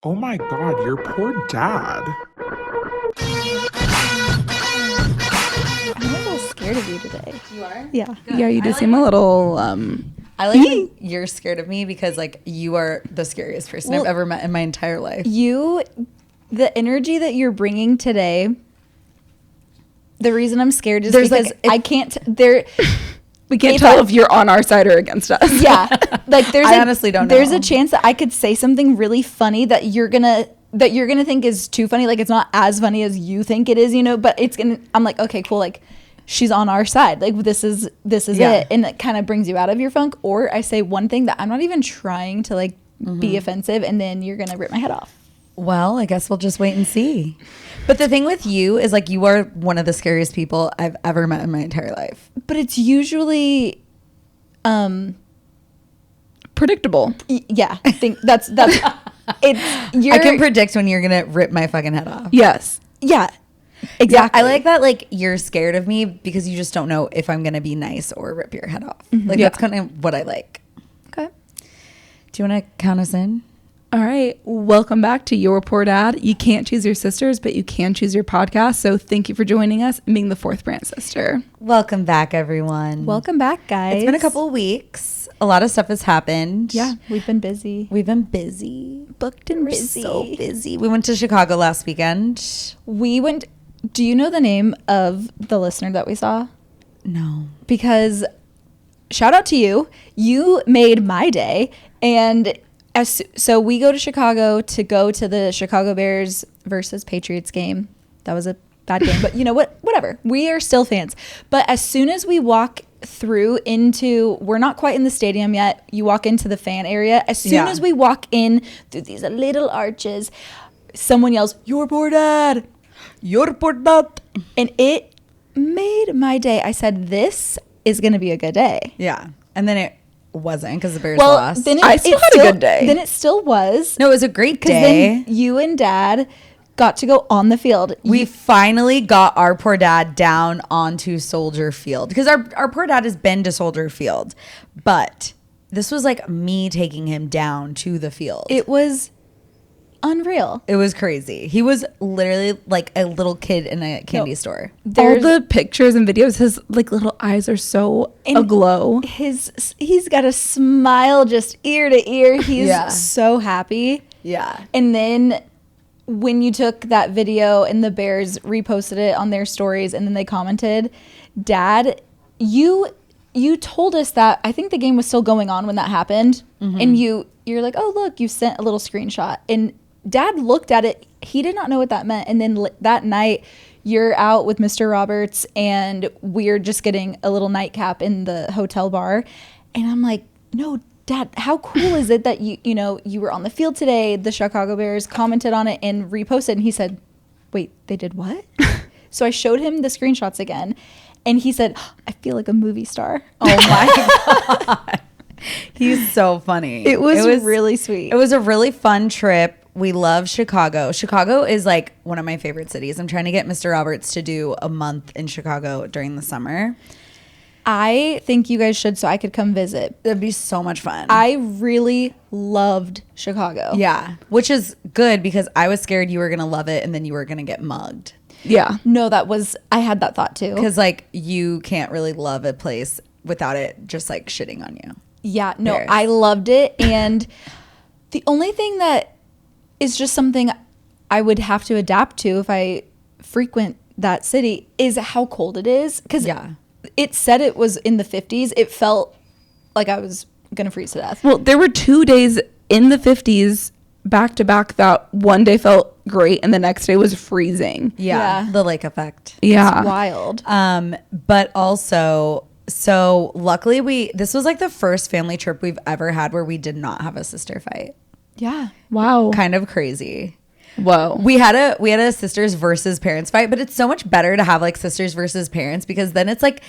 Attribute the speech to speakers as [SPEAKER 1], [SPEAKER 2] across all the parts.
[SPEAKER 1] Oh my God, your poor dad.
[SPEAKER 2] I'm a little scared of you today.
[SPEAKER 3] You are?
[SPEAKER 2] Yeah.
[SPEAKER 3] Good.
[SPEAKER 4] Yeah, you do
[SPEAKER 3] I
[SPEAKER 4] seem a little
[SPEAKER 3] I like when you're scared of me because like you are the scariest person I've ever met in my entire life.
[SPEAKER 2] The energy that you're bringing today, the reason I'm scared is
[SPEAKER 3] There's,
[SPEAKER 2] because
[SPEAKER 3] like,
[SPEAKER 2] I can't,
[SPEAKER 4] we can't tell if you're on our side or against us.
[SPEAKER 2] yeah. Like
[SPEAKER 3] I honestly don't know.
[SPEAKER 2] There's a chance that I could say something really funny that you're gonna think is too funny. Like it's not as funny as you think it is, but I'm like, okay, cool. Like she's on our side. Like this is it. And it kind of brings you out of your funk. Or I say one thing that I'm not even trying to like be offensive. And then you're going to rip my head off.
[SPEAKER 3] Well, I guess we'll just wait and see. But the thing with you is like you are one of the scariest people I've ever met in my entire life.
[SPEAKER 2] But it's usually,
[SPEAKER 4] Predictable.
[SPEAKER 2] yeah, I think that's it's,
[SPEAKER 3] I can predict when you're going to rip my fucking head off.
[SPEAKER 4] Yes.
[SPEAKER 2] yeah,
[SPEAKER 3] Exactly.
[SPEAKER 2] exactly.
[SPEAKER 3] I like that like you're scared of me because you just don't know if I'm going to be nice or rip your head off. Like that's kind of what I like.
[SPEAKER 2] Okay.
[SPEAKER 3] Do you want to count us in?
[SPEAKER 4] All right. Welcome back to Your Poor Dad. You can't choose your sisters, but you can choose your podcast. So thank you for joining us and being the fourth brand sister.
[SPEAKER 3] Welcome back, everyone.
[SPEAKER 2] Welcome back, guys.
[SPEAKER 3] It's been a couple of weeks. A lot of stuff has happened.
[SPEAKER 2] Yeah, we've been busy.
[SPEAKER 3] We've been busy.
[SPEAKER 2] Booked and
[SPEAKER 3] We're
[SPEAKER 2] busy.
[SPEAKER 3] so busy. We went to Chicago last weekend.
[SPEAKER 2] We went. Do you know the name of the listener that we saw?
[SPEAKER 3] No.
[SPEAKER 2] Because shout out to you. You made my day. And so we go to Chicago to go to the Chicago Bears versus Patriots game. That was a bad game, but you know what? Whatever. We are still fans. But as soon as we walk through we're not quite in the stadium yet. You walk into the fan area. As soon as we walk in through these little arches, someone yells, "Your poor dad. Your poor dad." And it made my day. I said, this is going to be a good day.
[SPEAKER 3] Yeah. And then it wasn't because the Bears lost.
[SPEAKER 2] Then
[SPEAKER 4] I still had a good day.
[SPEAKER 2] Then it still was.
[SPEAKER 3] No, it was a great
[SPEAKER 2] Because
[SPEAKER 3] day.
[SPEAKER 2] then you and Dad got to go on the field.
[SPEAKER 3] We finally got our poor dad down onto Soldier Field because our poor dad has been to Soldier Field, but this was like me taking him down to the field.
[SPEAKER 2] It was unreal.
[SPEAKER 3] It was crazy. He was literally like a little kid in a candy store.
[SPEAKER 4] All the pictures and videos, his like little eyes are so aglow.
[SPEAKER 2] He's got a smile just ear to ear. He's so happy.
[SPEAKER 3] Yeah.
[SPEAKER 2] And then when you took that video and the Bears reposted it on their stories and then they commented, Dad, you told us that I think the game was still going on when that happened. And you're like, oh, look, you sent a little screenshot. And Dad looked at it. He did not know what that meant. And then that night you're out with Mr. Roberts and we're just getting a little nightcap in the hotel bar. And I'm like, no, Dad, how cool is it that you were on the field today? The Chicago Bears commented on it and reposted. And he said, wait, they did what? So I showed him the screenshots again. And he said, I feel like a movie star.
[SPEAKER 3] Oh my God. He's so funny.
[SPEAKER 2] It was really sweet.
[SPEAKER 3] It was a really fun trip. We love Chicago. Chicago is like one of my favorite cities. I'm trying to get Mr. Roberts to do a month in Chicago during the summer.
[SPEAKER 2] I think you guys should so I could come visit.
[SPEAKER 3] It'd be so much fun.
[SPEAKER 2] I really loved Chicago.
[SPEAKER 3] Yeah, which is good because I was scared you were going to love it and then you were going to get mugged.
[SPEAKER 4] Yeah.
[SPEAKER 2] No, I had that thought too.
[SPEAKER 3] Because like you can't really love a place without it just like shitting on you.
[SPEAKER 2] Yeah, no,
[SPEAKER 3] Bears.
[SPEAKER 2] I loved it. And the only thing that is just something I would have to adapt to if I frequent that city is how cold it is. Because it said it was in the 50s. It felt like I was going to freeze to death.
[SPEAKER 4] Well, there were 2 days in the 50s back to back that one day felt great and the next day was freezing.
[SPEAKER 2] Yeah.
[SPEAKER 3] The lake effect.
[SPEAKER 4] Yeah.
[SPEAKER 2] It's wild.
[SPEAKER 3] But also, so luckily this was like the first family trip we've ever had where we did not have a sister fight.
[SPEAKER 2] Yeah.
[SPEAKER 4] Wow.
[SPEAKER 3] Kind of crazy.
[SPEAKER 4] Whoa.
[SPEAKER 3] We had a sisters versus parents fight, but it's so much better to have like sisters versus parents because then it's like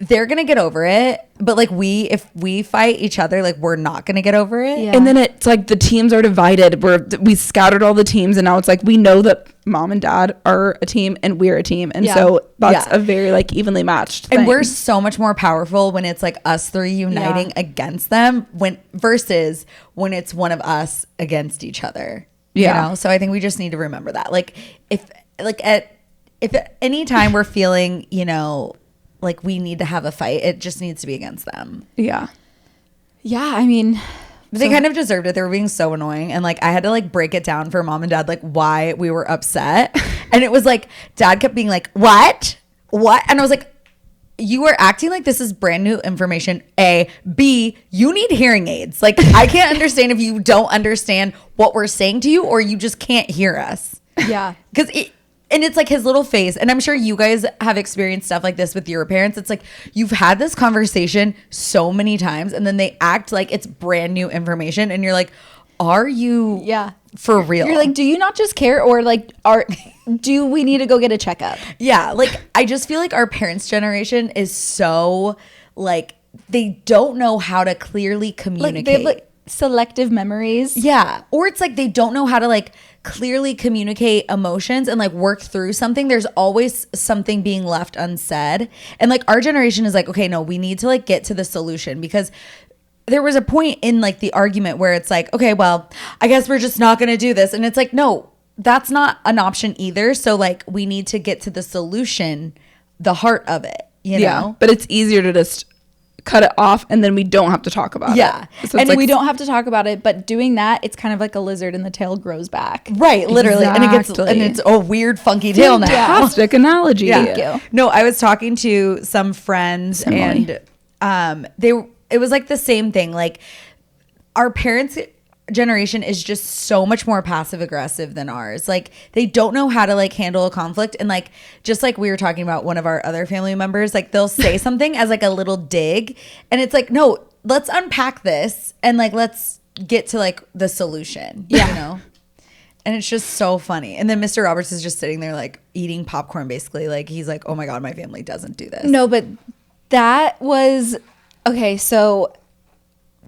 [SPEAKER 3] they're gonna get over it. But like if we fight each other, like we're not gonna get over it.
[SPEAKER 2] Yeah.
[SPEAKER 4] And then it's like the teams are divided. We scattered all the teams and now it's like we know that mom and dad are a team and we're a team. And so that's a very like evenly matched thing.
[SPEAKER 3] And we're so much more powerful when it's like us three uniting against them versus when it's one of us against each other.
[SPEAKER 4] Yeah.
[SPEAKER 3] You know? So I think we just need to remember that. Like if at any time we're feeling, you know, like we need to have a fight, it just needs to be against them.
[SPEAKER 4] Yeah.
[SPEAKER 2] Yeah, I mean,
[SPEAKER 3] They kind of deserved it. They were being so annoying. And like I had to like break it down for mom and dad, like why we were upset. And it was like dad kept being like, what? And I was like, you are acting like this is brand new information. A. B. You need hearing aids. Like I can't understand if you don't understand what we're saying to you or you just can't hear us.
[SPEAKER 2] yeah.
[SPEAKER 3] Because and it's like his little face. And I'm sure you guys have experienced stuff like this with your parents. It's like you've had this conversation so many times and then they act like it's brand new information. And you're like, are you for real?
[SPEAKER 2] You're like, do you not just care, or like, do we need to go get a checkup?
[SPEAKER 3] Yeah, like I just feel like our parents' generation is so like they don't know how to clearly communicate.
[SPEAKER 2] Like they have like selective memories.
[SPEAKER 3] Yeah, or it's like they don't know how to like clearly communicate emotions and like work through something. There's always something being left unsaid. And like our generation is like, okay, no, we need to like get to the solution, because there was a point in like the argument where it's like, okay, well, I guess we're just not going to do this. And it's like, no, that's not an option either. So like we need to get to the solution, the heart of it, you know?
[SPEAKER 4] But it's easier to just cut it off and then we don't have to talk about
[SPEAKER 3] Yeah.
[SPEAKER 4] it. So
[SPEAKER 2] And
[SPEAKER 4] it's
[SPEAKER 2] we
[SPEAKER 4] like,
[SPEAKER 2] don't have to talk about it, but doing that, it's kind of like a lizard and the tail grows back.
[SPEAKER 3] Right, literally.
[SPEAKER 4] Exactly.
[SPEAKER 3] And it's a weird funky tail now.
[SPEAKER 4] fantastic analogy.
[SPEAKER 3] Yeah.
[SPEAKER 2] Thank you.
[SPEAKER 3] No, I was talking to some friends
[SPEAKER 4] Emily.
[SPEAKER 3] and it was like the same thing. Like our parents' generation is just so much more passive aggressive than ours. Like they don't know how to like handle a conflict, and like just like we were talking about one of our other family members, like they'll say something as like a little dig, and it's like, no, let's unpack this and like let's get to like the solution.
[SPEAKER 2] Yeah.
[SPEAKER 3] You know? And it's just so funny. And then Mr. Roberts is just sitting there like eating popcorn basically. Like he's like, oh my God, my family doesn't do this.
[SPEAKER 2] No, but that was okay. So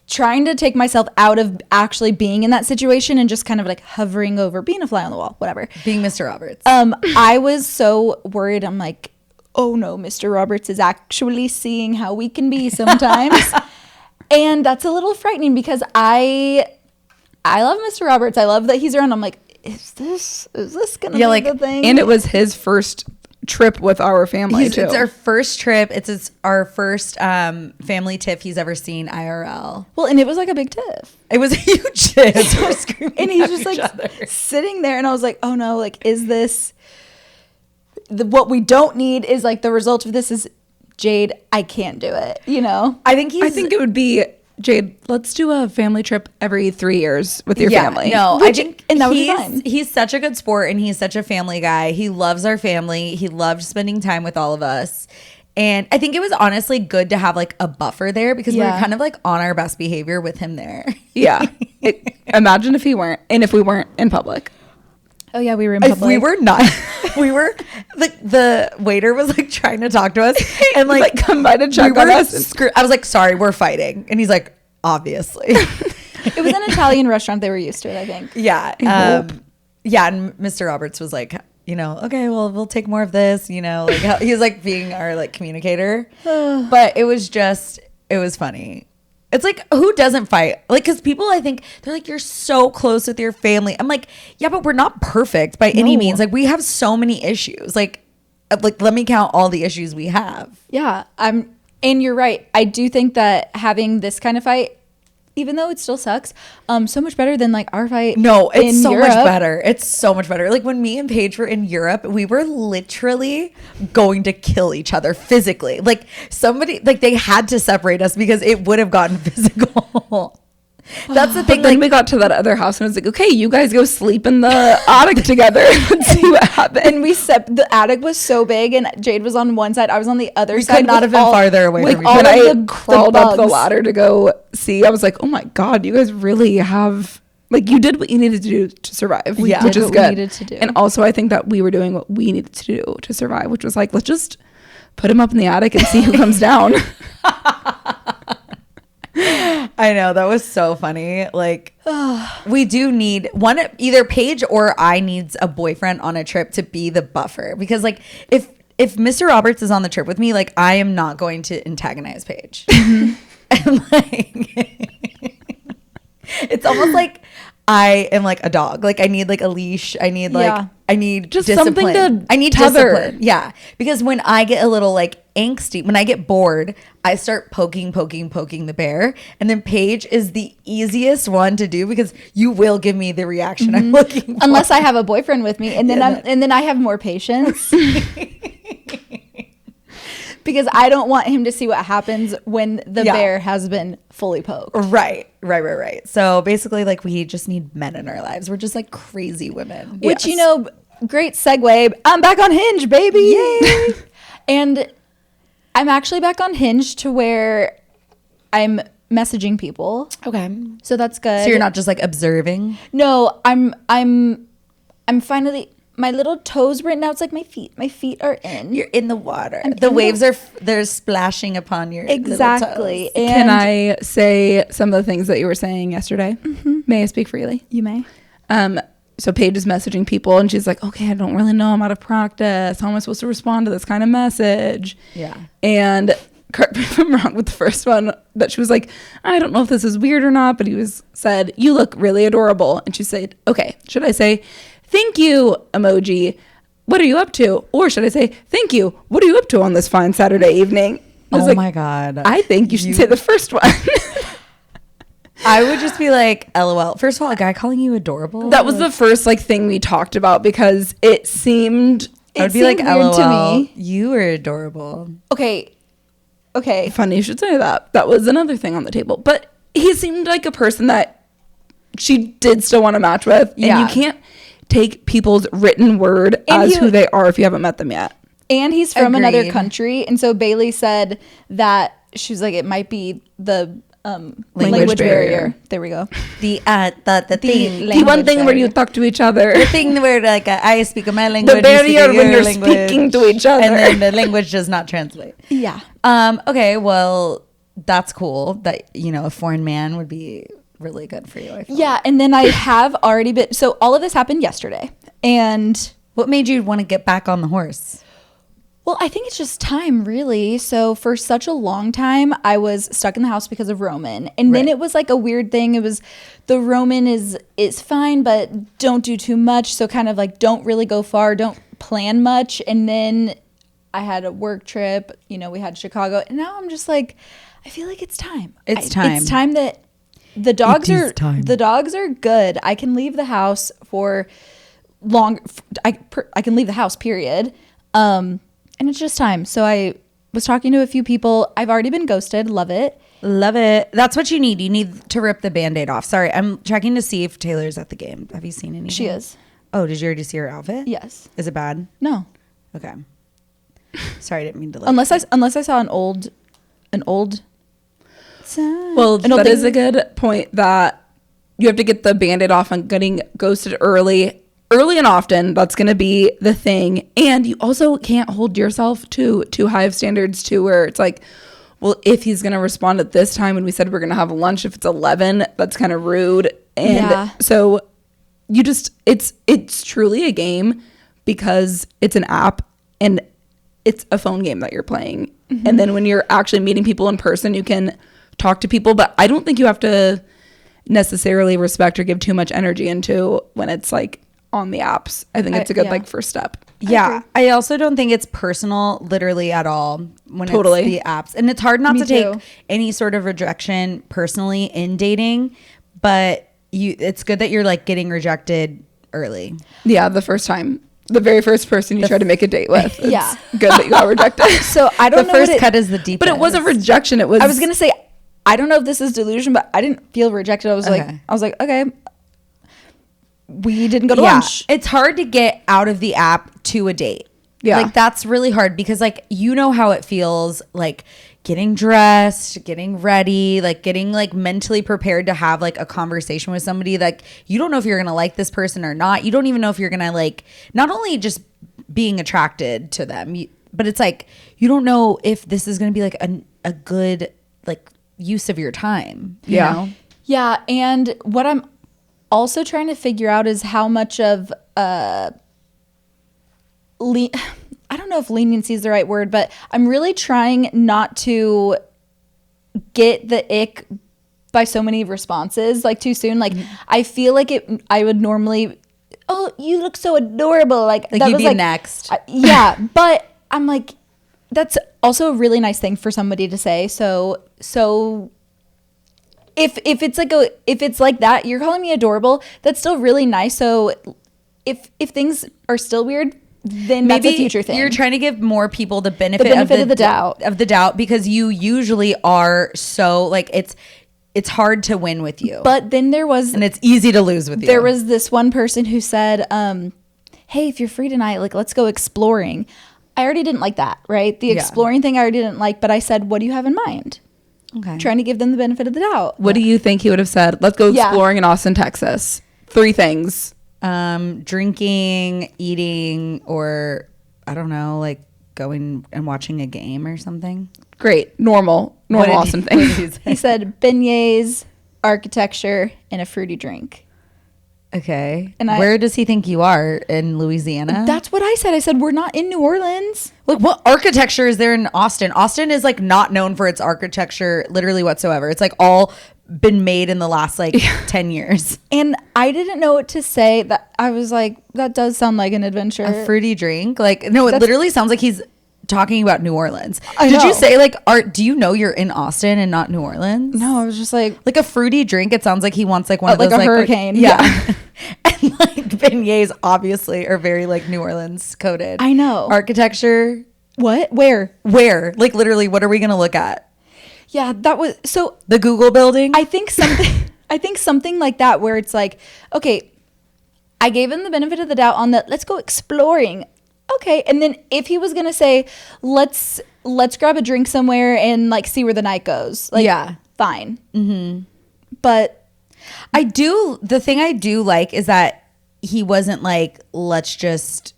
[SPEAKER 2] trying to take myself out of actually being in that situation and just kind of like hovering over, being a fly on the wall, whatever.
[SPEAKER 3] Being Mr. Roberts.
[SPEAKER 2] I was so worried. I'm like, oh no, Mr. Roberts is actually seeing how we can be sometimes. And that's a little frightening because I love Mr. Roberts. I love that he's around. I'm like, is this gonna be
[SPEAKER 3] like,
[SPEAKER 2] the thing?
[SPEAKER 4] And it was his first trip with our family too.
[SPEAKER 3] It's our first trip. It's our first family tiff he's ever seen IRL.
[SPEAKER 2] Well, and it was like a big tiff.
[SPEAKER 3] It was a huge tiff. We're screaming
[SPEAKER 2] And he's
[SPEAKER 3] at
[SPEAKER 2] just
[SPEAKER 3] each
[SPEAKER 2] like
[SPEAKER 3] other.
[SPEAKER 2] sitting there, and I was like, oh no, like, is this what we don't need? Is like the result of this is Jade, I can't do it, you know?
[SPEAKER 3] I think
[SPEAKER 4] it would be, Jade, let's do a family trip every 3 years with your family.
[SPEAKER 3] No,
[SPEAKER 2] Which-
[SPEAKER 3] I think
[SPEAKER 2] and that would be fine.
[SPEAKER 3] he's such a good sport and he's such a family guy. He loves our family. He loved spending time with all of us. And I think it was honestly good to have like a buffer there because we were
[SPEAKER 2] Yeah.
[SPEAKER 3] kind of like on our best behavior with him there.
[SPEAKER 4] Yeah. Imagine if we weren't in public.
[SPEAKER 2] Oh yeah, we were in
[SPEAKER 3] If
[SPEAKER 2] public.
[SPEAKER 3] we were not, we were the waiter was like trying to talk to us and like
[SPEAKER 4] come by to check
[SPEAKER 3] we
[SPEAKER 4] on
[SPEAKER 3] were
[SPEAKER 4] us.
[SPEAKER 3] I was like, sorry, we're fighting. And he's like, obviously.
[SPEAKER 2] It was an Italian restaurant. They were used to it, I think.
[SPEAKER 3] Yeah. Yeah. And Mr. Roberts was like, you know, okay, well, we'll take more of this, you know, like he was like being our like communicator. But it was funny. It's like, who doesn't fight? Like, because people, I think, they're like, you're so close with your family. I'm like, yeah, but we're not perfect by any
[SPEAKER 2] No.
[SPEAKER 3] means. Like, we have so many issues. Like, let me count all the issues we have.
[SPEAKER 2] Yeah, and you're right. I do think that having this kind of fight, even though it still sucks, so much better than like our fight.
[SPEAKER 3] No, it's
[SPEAKER 2] in
[SPEAKER 3] so
[SPEAKER 2] Europe.
[SPEAKER 3] much better. It's so much better. Like when me and Paige were in Europe, we were literally going to kill each other physically. Like somebody, like they had to separate us because it would have gotten physical. That's the thing.
[SPEAKER 4] But then
[SPEAKER 3] Like
[SPEAKER 4] we got to that other house and it was like, okay, you guys go sleep in the attic together and see what happens.
[SPEAKER 2] And the attic was so big, and Jade was on one side, I was on the other
[SPEAKER 3] we
[SPEAKER 2] side.
[SPEAKER 3] could not have
[SPEAKER 2] with
[SPEAKER 3] been farther away
[SPEAKER 2] with
[SPEAKER 3] from each
[SPEAKER 2] all
[SPEAKER 4] When
[SPEAKER 3] other.
[SPEAKER 2] of
[SPEAKER 4] I
[SPEAKER 2] the
[SPEAKER 4] crawled up the
[SPEAKER 2] bugs.
[SPEAKER 4] ladder to go see, I was like, oh my God, you guys really have, like, you did what you needed to do to survive,
[SPEAKER 3] We
[SPEAKER 4] which
[SPEAKER 2] did
[SPEAKER 4] is
[SPEAKER 2] what we
[SPEAKER 4] good.
[SPEAKER 2] needed to do.
[SPEAKER 4] And also, I think that we were doing what we needed to do to survive, which was like, let's just put him up in the attic and see who comes down.
[SPEAKER 3] I know, that was so funny. Like we do need either Paige or I needs a boyfriend on a trip to be the buffer, because like if Mr. Roberts is on the trip with me, like I am not going to antagonize Paige. And like it's almost like I am like a dog. Like I need like a leash. I need I need
[SPEAKER 4] just
[SPEAKER 3] discipline.
[SPEAKER 4] something to
[SPEAKER 3] I need
[SPEAKER 4] tether.
[SPEAKER 3] discipline. Yeah. Because when I get a little like angsty, when I get bored, I start poking the bear. And then Paige is the easiest one to do because you will give me the reaction I'm looking for.
[SPEAKER 2] Unless I have a boyfriend with me, and then and then I have more patience. Because I don't want him to see what happens when the bear has been fully poked.
[SPEAKER 3] Right. So basically, like, we just need men in our lives. We're just like crazy women.
[SPEAKER 2] Which, you know, great segue. I'm back on Hinge, baby. Yay. And I'm actually back on Hinge to where I'm messaging people.
[SPEAKER 3] Okay.
[SPEAKER 2] So that's good.
[SPEAKER 3] So you're not just like observing?
[SPEAKER 2] No, I'm finally, my little toes right now, it's like my feet are in.
[SPEAKER 3] You're in the water. The waves they're splashing upon your
[SPEAKER 2] exactly.
[SPEAKER 3] little toes.
[SPEAKER 4] Can I say some of the things that you were saying yesterday? May I speak freely?
[SPEAKER 2] You may.
[SPEAKER 4] So Paige is messaging people and she's like, okay, I don't really know. I'm out of practice. How am I supposed to respond to this kind of message?
[SPEAKER 3] Yeah.
[SPEAKER 4] And correct me if I'm wrong with the first one, that she was like, I don't know if this is weird or not, but said, you look really adorable. And she said, okay, should I say, thank you, emoji. What are you up to? Or should I say, thank you. What are you up to on this fine Saturday evening? I was
[SPEAKER 3] Oh
[SPEAKER 4] like,
[SPEAKER 3] my God.
[SPEAKER 4] I think you should say the first one.
[SPEAKER 3] I would just be like, LOL. First of all, a guy calling you adorable.
[SPEAKER 4] That was the first like thing we talked about because it seemed
[SPEAKER 3] I would be like,
[SPEAKER 2] weird
[SPEAKER 3] LOL.
[SPEAKER 2] to me.
[SPEAKER 3] You are adorable.
[SPEAKER 2] Okay.
[SPEAKER 4] funny you should say that. That was another thing on the table. But he seemed like a person that she did still want to match with.
[SPEAKER 3] Yeah.
[SPEAKER 4] And you can't take people's written word as who they are if you haven't met them yet.
[SPEAKER 2] And he's from another
[SPEAKER 3] Agreed.
[SPEAKER 2] country. And so Bailey said that she was like, it might be the
[SPEAKER 4] Language
[SPEAKER 2] barrier.
[SPEAKER 4] barrier.
[SPEAKER 2] There we go.
[SPEAKER 3] The thing.
[SPEAKER 4] The one thing where you talk to each other.
[SPEAKER 3] The thing where like I speak my language.
[SPEAKER 4] The barrier when you're
[SPEAKER 3] language,
[SPEAKER 4] speaking to each other.
[SPEAKER 3] and then the language does not translate.
[SPEAKER 2] Yeah.
[SPEAKER 3] Okay, well, that's cool. That a foreign man would be really good for you. I feel.
[SPEAKER 2] Yeah. And then I have already been, so all of this happened yesterday. And
[SPEAKER 3] What made you want to get back on the horse?
[SPEAKER 2] well, I think it's just time, really. So for such a long time, I was stuck in the house because of Roman. And then
[SPEAKER 3] Right.
[SPEAKER 2] it was like a weird thing. It was the Roman is fine, but don't do too much. So kind of like don't really go far, don't plan much. And then I had a work trip, we had Chicago. And now I'm just like, I feel like it's time.
[SPEAKER 3] It's time.
[SPEAKER 2] It's time that the dogs
[SPEAKER 3] is time.
[SPEAKER 2] the dogs are good. I can leave the house for long. I can leave the house, period. And it's just time. So I was talking to a few people. I've already been ghosted. Love it.
[SPEAKER 3] Love it. That's what you need. You need to rip the Band-Aid off. Sorry, I'm checking to see if Taylor's at the game. Have you seen anything?
[SPEAKER 2] She is.
[SPEAKER 3] Oh, did you already see her outfit?
[SPEAKER 2] Yes.
[SPEAKER 3] Is it bad?
[SPEAKER 2] No.
[SPEAKER 3] Okay. Sorry, I didn't mean to.
[SPEAKER 2] Unless I saw an old.
[SPEAKER 4] Well, that is a good point that you have to get the Band-Aid off on getting ghosted early and often. That's going to be the thing. And you also can't hold yourself to too high of standards too, where it's like, well, if he's going to respond at this time and we said we're going to have lunch, if it's 11, that's kind of rude. And so you just, it's truly a game because it's an app and it's a phone game that you're playing. Mm-hmm. And then when you're actually meeting people in person, you can talk to people, but I don't think you have to necessarily respect or give too much energy into when it's like on the apps. I think it's a good like first step.
[SPEAKER 3] Yeah. I also don't think it's personal literally at all when it's the apps. And it's hard not to take any sort of rejection personally in dating, but it's good that you're like getting rejected early.
[SPEAKER 4] Yeah, the first time. The very first person you try to make a date with.
[SPEAKER 2] Yeah.
[SPEAKER 4] Good that you got rejected.
[SPEAKER 2] So I don't know.
[SPEAKER 3] The first cut is the deepest.
[SPEAKER 4] But it wasn't rejection. It was.
[SPEAKER 2] I was going to say, I don't know if this is delusion, but I didn't feel rejected. I was like, okay. We didn't go to lunch.
[SPEAKER 3] It's hard to get out of the app to a date.
[SPEAKER 4] Yeah.
[SPEAKER 3] Like that's really hard because like how it feels like getting dressed, getting ready, like getting like mentally prepared to have like a conversation with somebody. Like you don't know if you're going to like this person or not. You don't even know if you're going to like not only just being attracted to them, but it's like you don't know if this is going to be like a good like use of your time. You know?
[SPEAKER 2] Yeah. And what I'm also trying to figure out is how much of I don't know if leniency is the right word, but I'm really trying not to get the ick by so many responses like too soon. Like I feel like I would normally, oh, you look so adorable. Like that
[SPEAKER 3] you'd
[SPEAKER 2] was
[SPEAKER 3] be
[SPEAKER 2] like
[SPEAKER 3] next.
[SPEAKER 2] Yeah, but I'm like, that's also a really nice thing for somebody to say. So if it's like that, you're calling me adorable, that's still really nice. So if things are still weird, then maybe that's a future thing.
[SPEAKER 3] You're trying to give more people the benefit
[SPEAKER 2] of the doubt
[SPEAKER 3] because you usually are so like it's hard to win with you.
[SPEAKER 2] But then and
[SPEAKER 3] it's easy to lose with you.
[SPEAKER 2] There was this one person who said, hey, if you're free tonight, like let's go exploring. I already didn't like that, right? The exploring thing I already didn't like, but I said, what do you have in mind?
[SPEAKER 3] Okay.
[SPEAKER 2] Trying to give them the benefit of the doubt.
[SPEAKER 4] What do you think he would have said? Let's go exploring in Austin, Texas. 3 things.
[SPEAKER 3] Drinking, eating, or I don't know, like going and watching a game or something.
[SPEAKER 4] Great. Normal Austin thing.
[SPEAKER 2] He said beignets, architecture, and a fruity drink.
[SPEAKER 3] Okay. And where does he think you are in Louisiana?
[SPEAKER 2] That's what I said. I said, we're not in New Orleans.
[SPEAKER 3] Like, what architecture is there in Austin? Austin is like not known for its architecture literally whatsoever. It's like all been made in the last like 10 years.
[SPEAKER 2] And I didn't know what to say. That I was like, that does sound like an adventure.
[SPEAKER 3] A fruity drink? Like, no, it literally sounds like he's talking about New Orleans.
[SPEAKER 2] Did
[SPEAKER 3] you say like, do you know you're in Austin and not New Orleans?
[SPEAKER 2] No, I was just like
[SPEAKER 3] a fruity drink. It sounds like he wants like one of those
[SPEAKER 2] like a hurricane.
[SPEAKER 3] Yeah. And like beignets obviously are very like New Orleans coded.
[SPEAKER 2] I know.
[SPEAKER 3] Architecture.
[SPEAKER 2] What? Where?
[SPEAKER 3] Like literally, what are we gonna look at?
[SPEAKER 2] Yeah, that was so
[SPEAKER 3] the Google building.
[SPEAKER 2] I think something like that where it's like, okay, I gave him the benefit of the doubt on that. Let's go exploring. Okay, and then if he was gonna say, let's grab a drink somewhere and like see where the night goes, like, fine. Mm-hmm. But
[SPEAKER 3] the thing I do like is that he wasn't like, let's just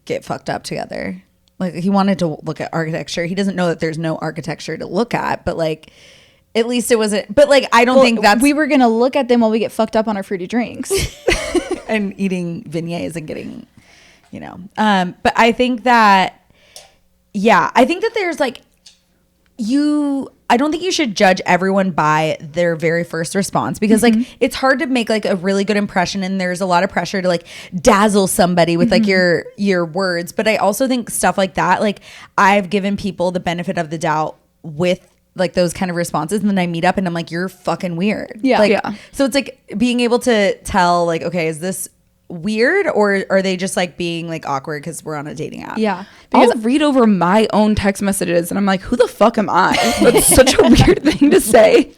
[SPEAKER 3] get fucked up together. Like he wanted to look at architecture. He doesn't know that there's no architecture to look at, but like at least it wasn't. But like I don't think that's.
[SPEAKER 2] We were gonna look at them while we get fucked up on our fruity drinks
[SPEAKER 3] and eating beignets and getting, you know. But I think that, I think that there's like I don't think you should judge everyone by their very first response because like it's hard to make like a really good impression and there's a lot of pressure to like dazzle somebody with like your words. But I also think stuff like that, like I've given people the benefit of the doubt with like those kind of responses and then I meet up and I'm like, you're fucking weird. So it's like being able to tell like, okay, is this weird or are they just like being like awkward because we're on a dating app?
[SPEAKER 4] Because I'll read over my own text messages and I'm like, who the fuck am I? That's such a weird thing to say.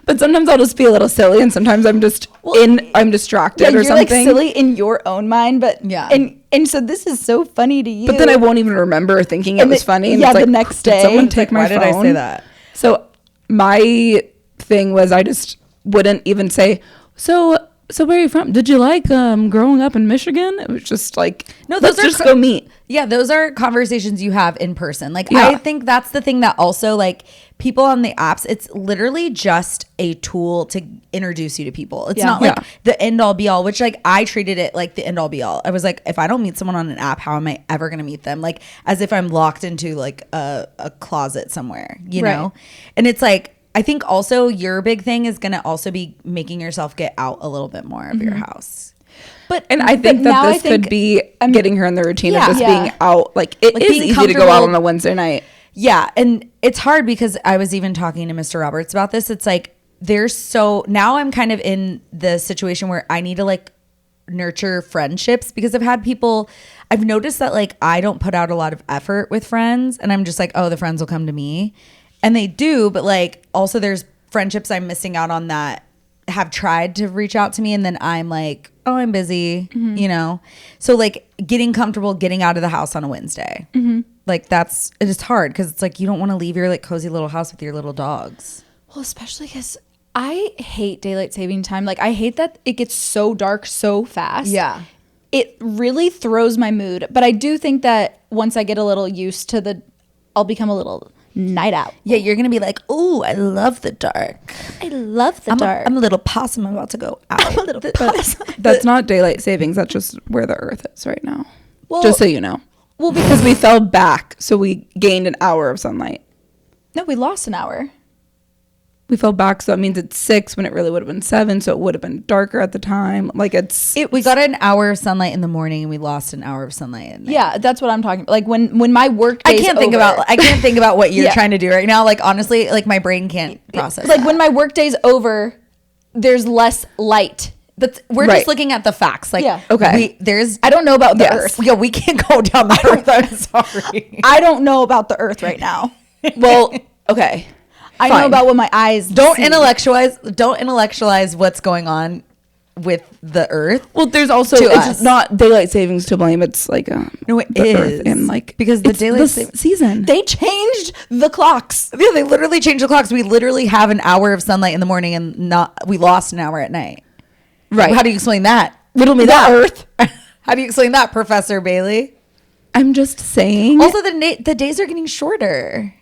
[SPEAKER 4] But sometimes I'll just be a little silly and sometimes I'm just I'm distracted or
[SPEAKER 2] you're
[SPEAKER 4] something.
[SPEAKER 2] Like silly in your own mind, but and so this is so funny to you.
[SPEAKER 4] But then I won't even remember thinking it was funny. And it's like,
[SPEAKER 2] the next day,
[SPEAKER 4] did someone take my phone?
[SPEAKER 3] Why did I say that?
[SPEAKER 4] So my thing was I just wouldn't even say, so where are you from? Did you like growing up in Michigan? It was just like, no, let's just go meet.
[SPEAKER 3] Yeah, those are conversations you have in person. Like, I think that's the thing that also, like, people on the apps, it's literally just a tool to introduce you to people. It's not like the end all be all, which, like, I treated it like the end all be all. I was like, if I don't meet someone on an app, how am I ever going to meet them? Like, as if I'm locked into, like, a closet somewhere, you know? And it's like, I think also your big thing is going to also be making yourself get out a little bit more of your house.
[SPEAKER 4] And I think that this could be getting her in the routine of just being out. Like, it is easy to go out on a Wednesday night.
[SPEAKER 3] Yeah. And it's hard because I was even talking to Mr. Roberts about this. It's like, now I'm kind of in the situation where I need to like nurture friendships because I've noticed that like I don't put out a lot of effort with friends and I'm just like, oh, the friends will come to me. And they do, but like also there's friendships I'm missing out on that have tried to reach out to me and then I'm like, oh, I'm busy, you know? So like getting comfortable getting out of the house on a Wednesday. Like it is hard because it's like you don't want to leave your like cozy little house with your little dogs.
[SPEAKER 2] Well, especially because I hate daylight saving time. Like I hate that it gets so dark so fast.
[SPEAKER 3] Yeah.
[SPEAKER 2] It really throws my mood. But I do think that once I get a little used to I'll become a little night out.
[SPEAKER 3] Yeah, you're gonna be like, oh, I love the dark.
[SPEAKER 2] I love the dark.
[SPEAKER 3] I'm a little possum. I'm about to go out.
[SPEAKER 2] I'm a little possum.
[SPEAKER 4] That's not daylight savings. That's just where the earth is right now.
[SPEAKER 2] Well,
[SPEAKER 4] just so you know. Well, because we fell back, so we gained an hour of sunlight.
[SPEAKER 2] No, we lost an hour.
[SPEAKER 4] we fell back, so that means it's 6 when it really would have been 7, so it would have been darker at the time. Like
[SPEAKER 3] we got an hour of sunlight in the morning and we lost an hour of sunlight at night.
[SPEAKER 2] Yeah, that's what I'm talking about. Like when my work
[SPEAKER 3] I
[SPEAKER 2] day's
[SPEAKER 3] can't think about what you're
[SPEAKER 2] Yeah.
[SPEAKER 3] trying to do right now. Like honestly, like my brain can't process.
[SPEAKER 2] like
[SPEAKER 3] that.
[SPEAKER 2] when my work day's over, there's less light.
[SPEAKER 3] But we're
[SPEAKER 4] Right.
[SPEAKER 3] just looking at the facts. Like,
[SPEAKER 2] Yeah.
[SPEAKER 4] Okay.
[SPEAKER 2] I don't know about the
[SPEAKER 4] Yes.
[SPEAKER 2] earth.
[SPEAKER 3] Yeah, we can't go down that road. I'm sorry.
[SPEAKER 2] I don't know about the earth right now.
[SPEAKER 4] well, okay.
[SPEAKER 2] I know
[SPEAKER 4] Fine.
[SPEAKER 2] about what my eyes
[SPEAKER 3] Don't
[SPEAKER 2] see.
[SPEAKER 3] intellectualize what's going on with the earth.
[SPEAKER 4] Well, there's also
[SPEAKER 3] To
[SPEAKER 4] it's
[SPEAKER 3] us.
[SPEAKER 4] not daylight savings to blame. It's like
[SPEAKER 3] No, it
[SPEAKER 4] the Earth
[SPEAKER 3] is.
[SPEAKER 4] and like
[SPEAKER 3] Because the
[SPEAKER 4] it's
[SPEAKER 3] daylight
[SPEAKER 4] season.
[SPEAKER 2] They changed the clocks.
[SPEAKER 3] Yeah, they literally changed the clocks. We literally have an hour of sunlight in the morning and we lost an hour at night.
[SPEAKER 4] Right.
[SPEAKER 3] How do you explain that?
[SPEAKER 4] Riddle me that.
[SPEAKER 3] Earth. How do you explain that, Professor Bailey?
[SPEAKER 4] I'm just saying.
[SPEAKER 3] Also, the days are getting shorter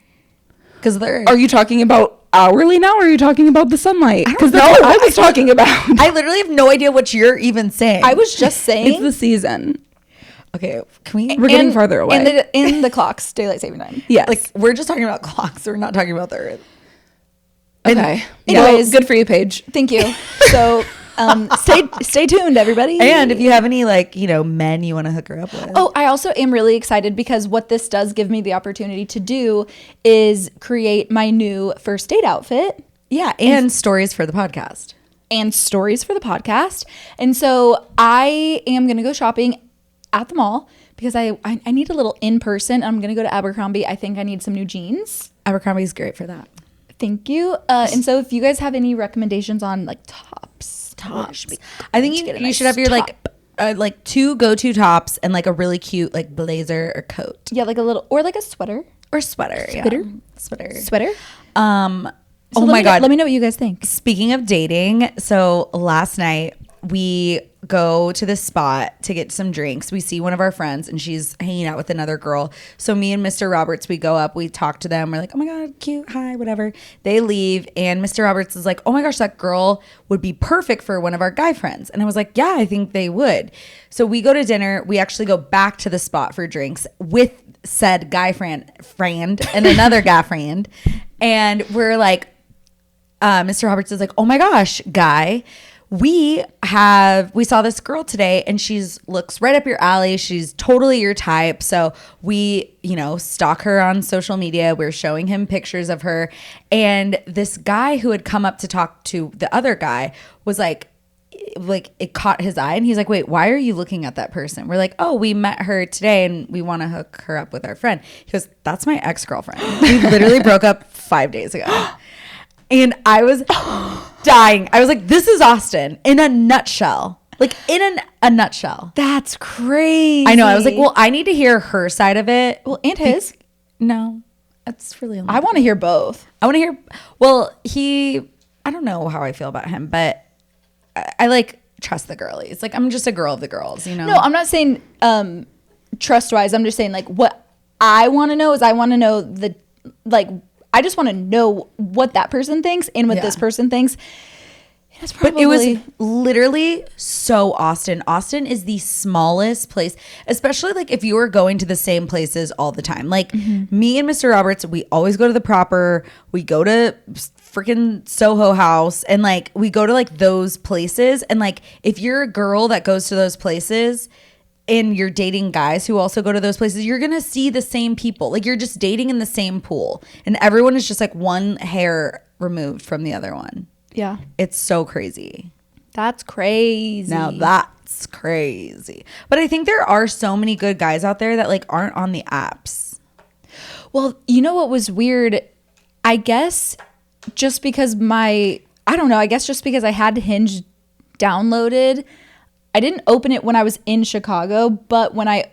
[SPEAKER 3] because of the Earth.
[SPEAKER 4] Are you talking about hourly now, or are you talking about the sunlight? Because
[SPEAKER 3] know.
[SPEAKER 4] that's what I was talking about.
[SPEAKER 3] I literally have no idea what you're even saying.
[SPEAKER 2] I was just saying.
[SPEAKER 4] It's the season.
[SPEAKER 3] okay. Can we?
[SPEAKER 4] We're getting farther away.
[SPEAKER 2] In the clocks, daylight saving time.
[SPEAKER 4] Yes.
[SPEAKER 3] Like we're just talking about clocks. We're not talking about the Earth.
[SPEAKER 4] Okay.
[SPEAKER 2] Anyways-
[SPEAKER 4] Well, good for you, Paige.
[SPEAKER 2] Thank you. So stay tuned, everybody.
[SPEAKER 3] And if you have any men you want to hook her up with.
[SPEAKER 2] Oh, I also am really excited because what this does give me the opportunity to do is create my new first date outfit
[SPEAKER 3] yeah, and stories for the podcast.
[SPEAKER 2] and stories for the podcast. And so I am going to go shopping at the mall because I need a little in person. I'm going to go to Abercrombie. I think I need some new jeans.
[SPEAKER 3] Abercrombie's great for that.
[SPEAKER 2] Thank you. And so if you guys have any recommendations on like tops.
[SPEAKER 3] I think you should have your like 2 go-to tops and like a really cute like blazer or coat
[SPEAKER 2] Yeah, like a little, or like a sweater.
[SPEAKER 3] or sweater.
[SPEAKER 2] Sweater?
[SPEAKER 3] Yeah. Sweater.
[SPEAKER 2] Sweater.
[SPEAKER 3] Oh my God.
[SPEAKER 2] Let me know what you guys think.
[SPEAKER 3] Speaking of dating, so last night we go to this spot to get some drinks. We see one of our friends and she's hanging out with another girl. So me and Mr. Roberts, we go up, we talk to them. We're like, oh my God, cute. Hi, whatever. They leave. And Mr. Roberts is like, oh my gosh, that girl would be perfect for one of our guy friends. And I was like, yeah, I think they would. So we go to dinner. We actually go back to the spot for drinks with said guy friend and another guy friend. And we're like, Mr. Roberts is like, oh my gosh, guy, we saw this girl today and she's looks right up your alley. She's totally your type. So we, stalk her on social media. We're showing him pictures of her. And this guy who had come up to talk to the other guy was like it caught his eye and he's like, wait, why are you looking at that person? We're like, oh, we met her today and we want to hook her up with our friend. He goes, that's my ex-girlfriend. We literally broke up 5 days ago. And I was dying. I was like, this is Austin in a nutshell. Like in a nutshell.
[SPEAKER 2] That's crazy.
[SPEAKER 3] I know. I was like, well, I need to hear her side of it.
[SPEAKER 2] well, and his.
[SPEAKER 3] No, that's really
[SPEAKER 2] I want to hear both.
[SPEAKER 3] I want to hear. Well, I don't know how I feel about him, but I like trust the girlies. Like I'm just a girl of the girls,
[SPEAKER 2] No, I'm not saying trust wise. I'm just saying like what I want to know is I want to know I just want to know what that person thinks and what
[SPEAKER 3] Yeah.
[SPEAKER 2] this person thinks. It's probably,
[SPEAKER 3] But it was literally so Austin. Austin is the smallest place, especially like if you were going to the same places all the time. Like me and Mr. Roberts, we always go to the Proper. We go to freaking Soho House and like we go to like those places. And like if you're a girl that goes to those places and you're dating guys who also go to those places, you're going to see the same people. Like you're just dating in the same pool. And everyone is just like one hair removed from the other one.
[SPEAKER 2] yeah,
[SPEAKER 3] It's so crazy.
[SPEAKER 2] that's crazy.
[SPEAKER 3] Now that's crazy. But I think there are so many good guys out there that like aren't on the apps.
[SPEAKER 2] Well, you know what was weird? I guess just because I had Hinge downloaded, I didn't open it when I was in Chicago, but when I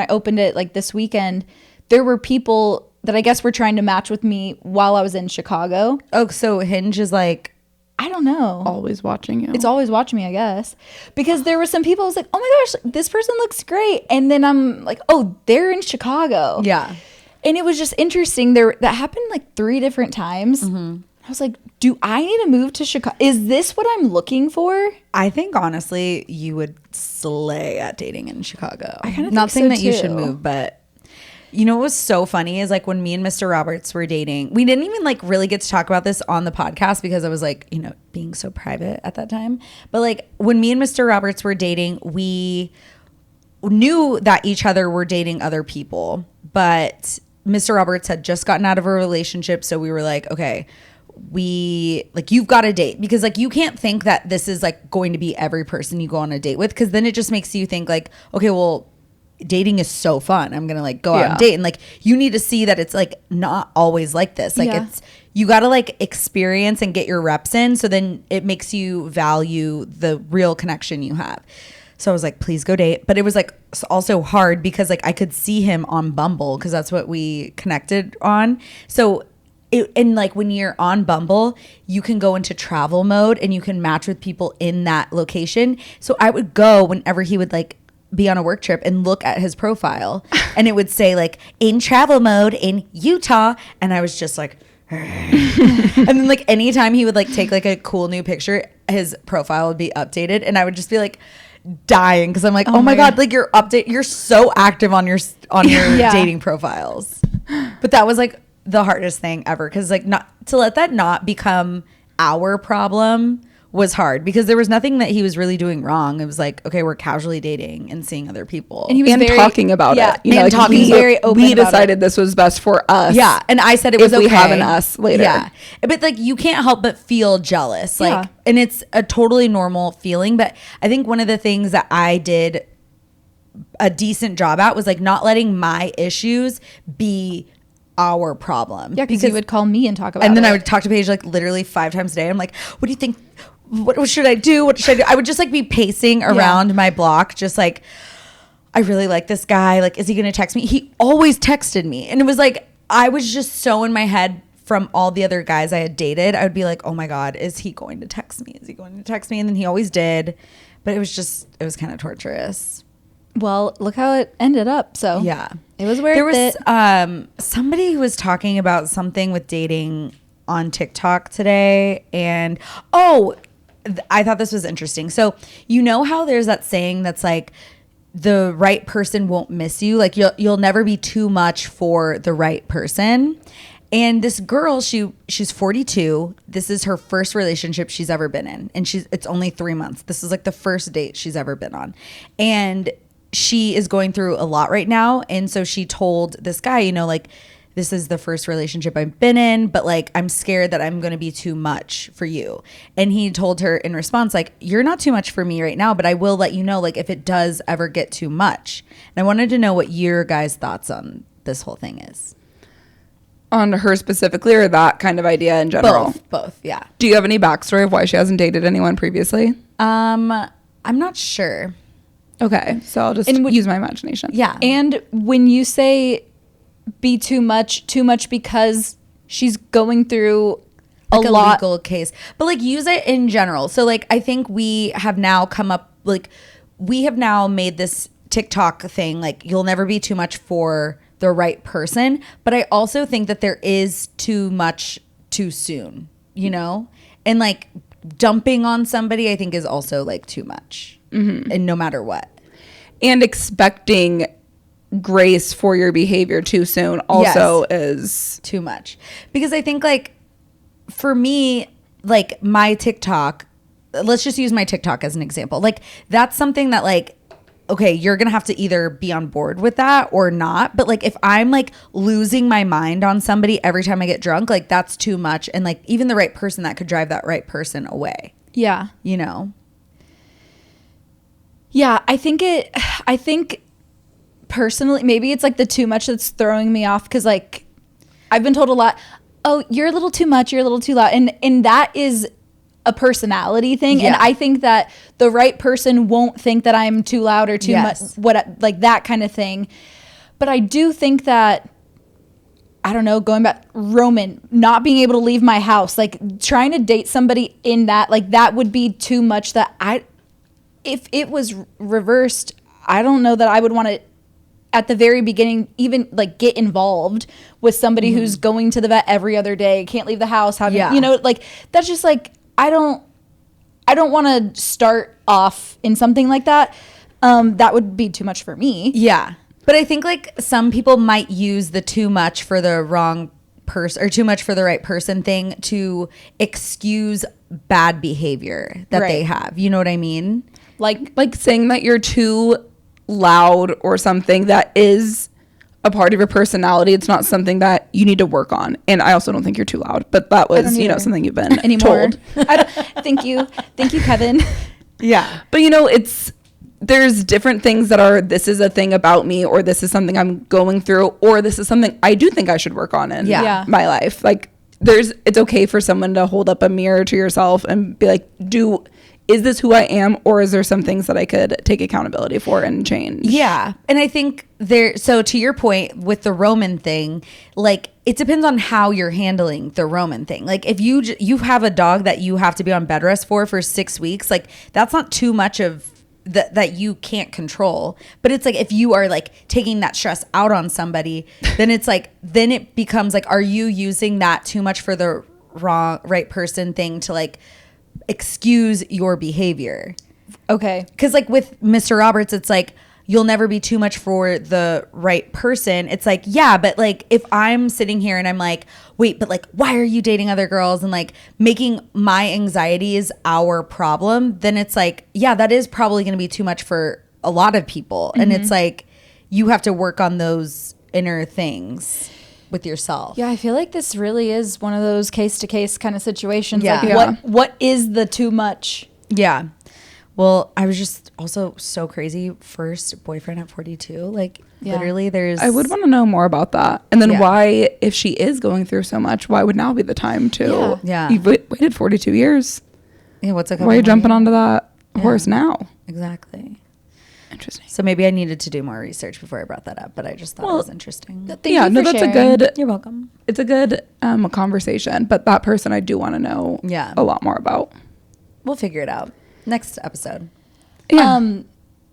[SPEAKER 2] opened it like this weekend, there were people that I guess were trying to match with me while I was in Chicago.
[SPEAKER 3] Oh, so Hinge is like,
[SPEAKER 2] I don't know.
[SPEAKER 4] Always watching you.
[SPEAKER 2] It's always watching me, I guess. Because there were some people I was like, oh my gosh, this person looks great. And then I'm like, oh, they're in Chicago.
[SPEAKER 3] yeah.
[SPEAKER 2] And it was just interesting. That happened like 3 different times. I was like, do I need to move to Chicago? Is this what I'm looking for?
[SPEAKER 3] I think honestly, you would slay at dating in Chicago.
[SPEAKER 2] I kinda
[SPEAKER 3] Not
[SPEAKER 2] think
[SPEAKER 3] saying
[SPEAKER 2] so,
[SPEAKER 3] that you should
[SPEAKER 2] too.
[SPEAKER 3] move, but You know what was so funny is like when me and Mr. Roberts were dating, we didn't even like really get to talk about this on the podcast because I was like, you know, being so private at that time. But like when me and Mr. Roberts were dating, we knew that each other were dating other people, but Mr. Roberts had just gotten out of a relationship. So we were like, okay, you've got to date, because like you can't think that this is like going to be every person you go on a date with, because then it just makes you think like, okay, well, dating is so fun, I'm gonna like go out and date, and like you need to see that it's like not always like this, like it's, you got to like experience and get your reps in, so then it makes you value the real connection you have. So I was like, please go date. But it was like also hard because like I could see him on Bumble because that's what we connected on. So and like when you're on Bumble, you can go into travel mode and you can match with people in that location. So I would go whenever he would like be on a work trip and look at his profile and it would say like in travel mode in Utah. And I was just like, and then like anytime he would like take like a cool new picture, his profile would be updated and I would just be like dying because I'm like, oh my God, like you're so active on your dating profiles. But that was like the hardest thing ever, because like not to let that not become our problem was hard, because there was nothing that he was really doing wrong. It was like, okay, we're casually dating and seeing other people,
[SPEAKER 2] and he was
[SPEAKER 4] talking about it.
[SPEAKER 2] You know,
[SPEAKER 4] like
[SPEAKER 2] very open.
[SPEAKER 4] We decided this was best for us.
[SPEAKER 3] Yeah, and I said it was
[SPEAKER 4] if we
[SPEAKER 3] okay.
[SPEAKER 4] have an us later.
[SPEAKER 3] Yeah, but like you can't help but feel jealous, like, and it's a totally normal feeling. But I think one of the things that I did a decent job at was like not letting my issues be our problem.
[SPEAKER 2] Yeah, because you would call me and talk about it.
[SPEAKER 3] And then I would talk to Paige like literally 5 times a day. I'm like, what do you think? What should I do? What should I do? I would just like be pacing around my block, just like, I really like this guy. Like, is he going to text me? He always texted me. And it was like, I was just so in my head from all the other guys I had dated. I would be like, oh my God, is he going to text me? Is he going to text me? And then he always did. But it was kind of torturous.
[SPEAKER 2] Well, look how it ended up. So
[SPEAKER 3] yeah,
[SPEAKER 2] it was worth it.
[SPEAKER 3] There was somebody who was talking about something with dating on TikTok today, and I thought this was interesting. So you know how there's that saying that's like, the right person won't miss you. Like you'll never be too much for the right person. And this girl, she's 42. This is her first relationship she's ever been in, and it's only 3 months. This is like the first date she's ever been on, and she is going through a lot right now. And so she told this guy, you know, like, this is the first relationship I've been in, but like, I'm scared that I'm going to be too much for you. And he told her in response, like, you're not too much for me right now, but I will let you know, like, if it does ever get too much. And I wanted to know what your guys' thoughts on this whole thing is.
[SPEAKER 4] On her specifically, or that kind of idea in general?
[SPEAKER 3] Both, yeah.
[SPEAKER 4] Do you have any backstory of why she hasn't dated anyone previously?
[SPEAKER 3] I'm not sure.
[SPEAKER 4] Okay, so I'll just use my imagination.
[SPEAKER 3] Yeah.
[SPEAKER 2] And when you say be too much because she's going through
[SPEAKER 3] like
[SPEAKER 2] a lot.
[SPEAKER 3] Legal case, but like use it in general. So like I think we have now come up, like we have now made this TikTok thing, like you'll never be too much for the right person, but I also think that there is too much too soon, you know? And like dumping on somebody I think is also like too much. Mm-hmm. And no matter what.
[SPEAKER 4] And expecting grace for your behavior too soon also is
[SPEAKER 3] too much. Because I think like for me, like my TikTok, let's just use my TikTok as an example. Like that's something that like, okay, you're going to have to either be on board with that or not. But like if I'm like losing my mind on somebody every time I get drunk, like that's too much. And like even the right person, that could drive that right person away.
[SPEAKER 2] Yeah.
[SPEAKER 3] You know?
[SPEAKER 2] Yeah, I think personally, maybe it's like the too much that's throwing me off, because like I've been told a lot, oh, you're a little too much, you're a little too loud. And that is a personality thing. Yeah. And I think that the right person won't think that I'm too loud or too much, like that kind of thing. But I do think that, I don't know, going back, Roman, not being able to leave my house, like trying to date somebody in that, like that would be too much. That if it was reversed, I don't know that I would want to, at the very beginning, even like get involved with somebody who's going to the vet every other day, can't leave the house, you know, like that's just like, I don't want to start off in something like that. That would be too much for me.
[SPEAKER 3] Yeah. But I think like some people might use the too much for the wrong person or too much for the right person thing to excuse bad behavior that they have. You know what I mean?
[SPEAKER 4] Like saying that you're too loud or something that is a part of your personality. It's not something that you need to work on. And I also don't think you're too loud, but that was, something you've been told.
[SPEAKER 2] Thank you, Kevin.
[SPEAKER 3] Yeah.
[SPEAKER 4] But there's different things that are, this is a thing about me, or this is something I'm going through, or this is something I do think I should work on in my life. Like it's okay for someone to hold up a mirror to yourself and be like, is this who I am, or is there some things that I could take accountability for and change?
[SPEAKER 3] Yeah. And I think so to your point with the Roman thing, like it depends on how you're handling the Roman thing. Like if you have a dog that you have to be on bed rest for 6 weeks, like that's not too much of that you can't control. But it's like if you are like taking that stress out on somebody, then it's like, then it becomes like, are you using that too much for the right person thing to like excuse your behavior?
[SPEAKER 2] Okay.
[SPEAKER 3] Because like with Mr. Roberts, it's like, you'll never be too much for the right person. It's like, yeah, but like if I'm sitting here and I'm like, wait, but like, why are you dating other girls? And like making my anxieties our problem, then it's like, yeah, that is probably going to be too much for a lot of people. Mm-hmm. And it's like, you have to work on those inner things with yourself.
[SPEAKER 2] Yeah, I feel like this really is one of those case to case kind of situations.
[SPEAKER 3] Yeah.
[SPEAKER 2] Like what is the too much?
[SPEAKER 3] Yeah. Well, I was just also so crazy. First boyfriend at 42. Like literally
[SPEAKER 4] I would want to know more about that. And then why, if she is going through so much, why would now be the time to?
[SPEAKER 3] Yeah.
[SPEAKER 4] You've waited 42 years.
[SPEAKER 3] Yeah. Why
[SPEAKER 4] are you jumping onto that horse now?
[SPEAKER 3] Exactly.
[SPEAKER 4] Interesting.
[SPEAKER 3] So maybe I needed to do more research before I brought that up, but I just thought it was interesting.
[SPEAKER 2] That's a
[SPEAKER 4] good.
[SPEAKER 3] You're welcome.
[SPEAKER 4] It's a good conversation, but that person I do want to know a lot more about.
[SPEAKER 3] We'll figure it out next episode.
[SPEAKER 2] Yeah.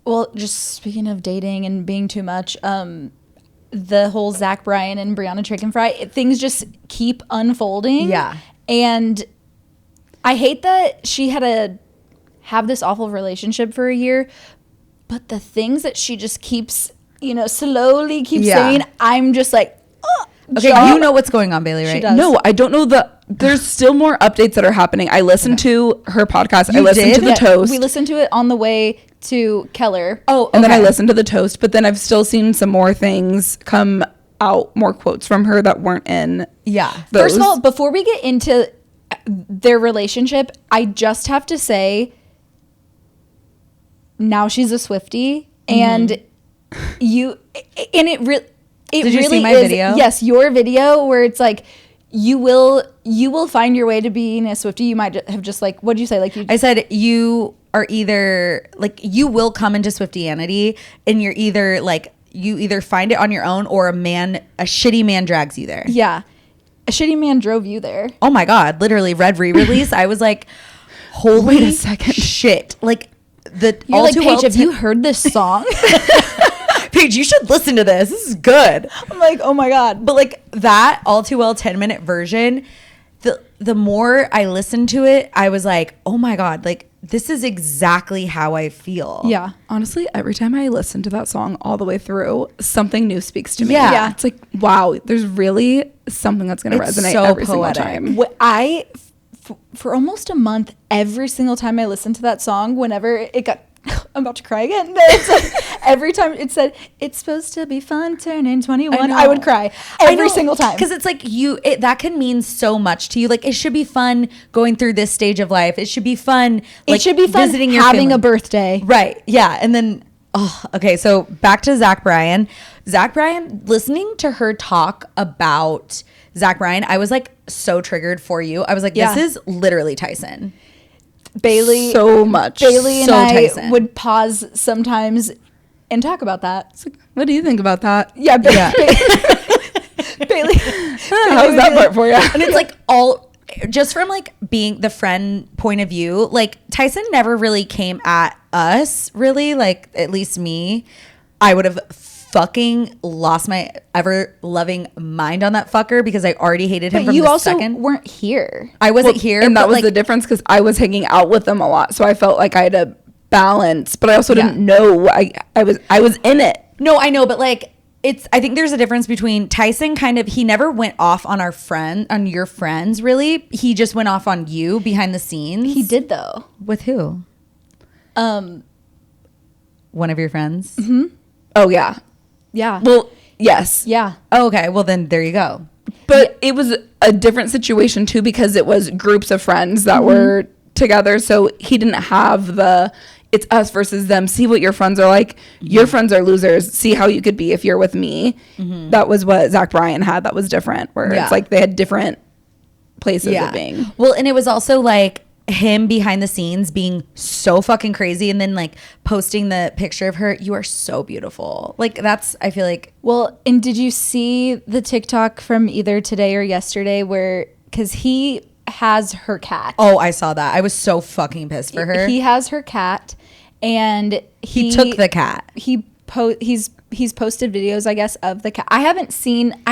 [SPEAKER 2] Well, just speaking of dating and being too much, the whole Zach Bryan and Brianna Chickenfry, things just keep unfolding. Yeah. And I hate that she had to have this awful relationship for a year, but the things that she just keeps, slowly keeps saying, I'm just like, oh.
[SPEAKER 3] Okay, you know what's going on, Bailey, right?
[SPEAKER 2] She does.
[SPEAKER 4] No, I don't know there's still more updates that are happening. I listened to her podcast. I listened to the toast.
[SPEAKER 2] We listened to it on the way to Keller.
[SPEAKER 3] Oh, okay.
[SPEAKER 4] And then I listened to the toast, but then I've still seen some more things come out, more quotes from her that weren't in.
[SPEAKER 3] Yeah.
[SPEAKER 4] Those.
[SPEAKER 2] First of all, before we get into their relationship, I just have to say, now she's a Swiftie, and it really
[SPEAKER 3] Did you see my video?
[SPEAKER 2] Yes, your video where it's like you will find your way to being a Swiftie. You might have just like, what did you say? Like
[SPEAKER 3] I said, you are either like, you will come into Swiftianity, and you're either like, you either find it on your own, or a shitty man drags you there.
[SPEAKER 2] Yeah, a shitty man drove you there.
[SPEAKER 3] Oh my god, literally read re-release. I was like, holy
[SPEAKER 4] wait a second,
[SPEAKER 3] shit! Like
[SPEAKER 2] you're like, Paige, have you heard this song?
[SPEAKER 3] Paige, you should listen to this. This is good.
[SPEAKER 2] I'm like, oh my god.
[SPEAKER 3] But like that All Too Well 10-minute version, the more I listened to it, I was like, oh my god, like this is exactly how I feel.
[SPEAKER 2] Yeah.
[SPEAKER 4] Honestly, every time I listen to that song all the way through, something new speaks to me.
[SPEAKER 3] Yeah.
[SPEAKER 4] It's like, wow, there's really something that's going to resonate
[SPEAKER 3] so
[SPEAKER 4] every
[SPEAKER 3] poetic.
[SPEAKER 4] single
[SPEAKER 2] time. For almost a month, every single time I listened to that song, whenever it got, I'm about to cry again. It's like, every time it said, it's supposed to be fun turning 21, I would cry every single time.
[SPEAKER 3] Because it's like that can mean so much to you. Like it should be fun going through this stage of life. It should be fun. Like,
[SPEAKER 2] it should be fun
[SPEAKER 3] visiting your
[SPEAKER 2] having
[SPEAKER 3] family.
[SPEAKER 2] a birthday.
[SPEAKER 3] Right. Yeah. And then, okay. So back to Zach Bryan. Listening to her talk about Zach Bryan, I was like so triggered for you. I was like, this is literally Tyson.
[SPEAKER 2] Bailey
[SPEAKER 4] so much.
[SPEAKER 2] Bailey and
[SPEAKER 3] so
[SPEAKER 2] I
[SPEAKER 3] Tyson.
[SPEAKER 2] would pause sometimes and talk about that.
[SPEAKER 4] It's like, what do you think about that?
[SPEAKER 2] Yeah, Bailey.
[SPEAKER 4] How was that part for you?
[SPEAKER 3] And it's like just from like being the friend point of view, like Tyson never really came at us, really, like at least me. I would have fucking lost my ever loving mind on that fucker because I already hated him from the second.
[SPEAKER 2] You also weren't here.
[SPEAKER 3] I wasn't here.
[SPEAKER 4] And that was
[SPEAKER 3] like,
[SPEAKER 4] the difference, because I was hanging out with them a lot. So I felt like I had a balance, but I also didn't know I was in it.
[SPEAKER 3] No, I know, but like I think there's a difference between Tyson he never went off on on your friends really. He just went off on you behind the scenes.
[SPEAKER 2] He did though.
[SPEAKER 3] With who? One of your friends?
[SPEAKER 2] Mm-hmm.
[SPEAKER 4] Oh yeah.
[SPEAKER 2] Yeah.
[SPEAKER 4] Well, yes.
[SPEAKER 2] Yeah.
[SPEAKER 3] Oh, okay. Well, then there you go.
[SPEAKER 4] But it was a different situation too because it was groups of friends that were together. So he didn't have it's us versus them. See what your friends are like. Your friends are losers. See how you could be if you're with me. That was what Zach Bryan had. That was different. Where it's like they had different places of being.
[SPEAKER 3] Well, and it was also like him behind the scenes being so fucking crazy and then like posting the picture of her. You are so beautiful. Like I feel like.
[SPEAKER 2] Well, and did you see the TikTok from either today or yesterday because he has her cat.
[SPEAKER 3] Oh, I saw that. I was so fucking pissed for her.
[SPEAKER 2] He has her cat and
[SPEAKER 3] he took the cat.
[SPEAKER 2] He's posted videos, I guess, of the cat. I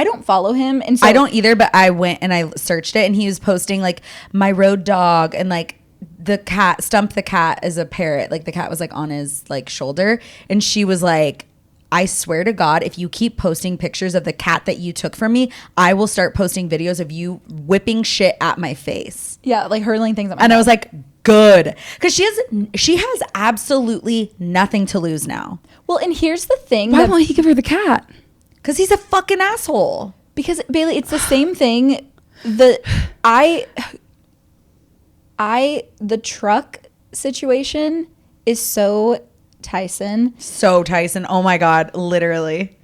[SPEAKER 2] don't follow him. And so
[SPEAKER 3] I don't either, but I went and I searched it and he was posting like my road dog and like the cat, Stump the cat is a parrot. Like the cat was like on his like shoulder and she was like, I swear to God, if you keep posting pictures of the cat that you took from me, I will start posting videos of you whipping shit at my face.
[SPEAKER 2] Yeah, like hurling things at my
[SPEAKER 3] And
[SPEAKER 2] face.
[SPEAKER 3] I was like, good. Because she has absolutely nothing to lose now.
[SPEAKER 2] Well, and here's the thing.
[SPEAKER 4] Why won't he give her the cat?
[SPEAKER 3] Because he's a fucking asshole.
[SPEAKER 2] Because Bailey, it's the same thing. The truck situation is so Tyson.
[SPEAKER 3] So Tyson. Oh my God. Literally.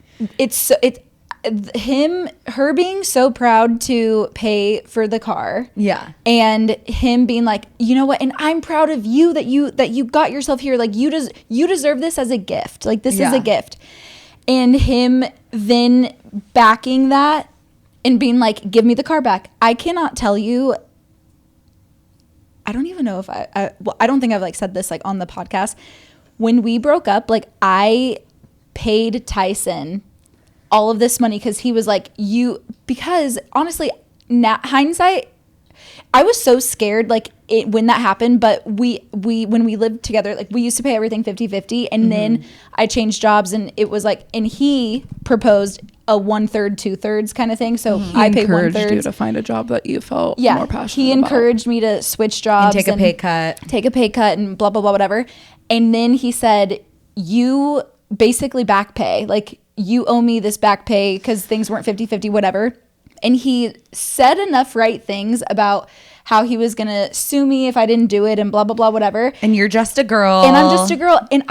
[SPEAKER 2] Her being so proud to pay for the car.
[SPEAKER 3] Yeah.
[SPEAKER 2] And him being like, you know what? And I'm proud of you that you got yourself here. Like you deserve this as a gift. Like this is a gift. And him then backing that and being like, give me the car back. I cannot tell you. I don't even know if I don't think I've like said this like on the podcast. When we broke up, like I paid Tyson all of this money because he was like, because honestly, now hindsight, I was so scared like when that happened, but when we lived together, like we used to pay everything 50-50 and then I changed jobs and it was like, and he proposed a 1/3, 2/3 kind of thing. So I paid 1/3.
[SPEAKER 4] Encouraged you to find a job that you felt more passionate
[SPEAKER 2] he
[SPEAKER 4] about.
[SPEAKER 2] encouraged me to switch jobs
[SPEAKER 3] and take a pay cut
[SPEAKER 2] and blah, blah, blah, whatever. And then he said, you basically back pay, like you owe me this back pay because things weren't 50-50, whatever. And he said enough right things about how he was going to sue me if I didn't do it and blah, blah, blah, whatever.
[SPEAKER 3] And you're just a girl.
[SPEAKER 2] And I'm just a girl. And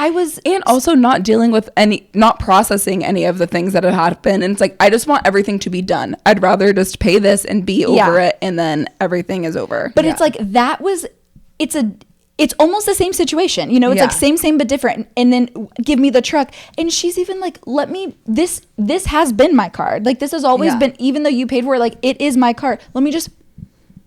[SPEAKER 4] also not dealing with not processing any of the things that had happened. And it's like, I just want everything to be done. I'd rather just pay this and be over it. And then everything is over.
[SPEAKER 2] But it's like, it's almost the same situation, you know, it's like same, but different. And then give me the truck. And she's even like, this has been my card. Like this has always been, even though you paid for it, like it is my card. Let me just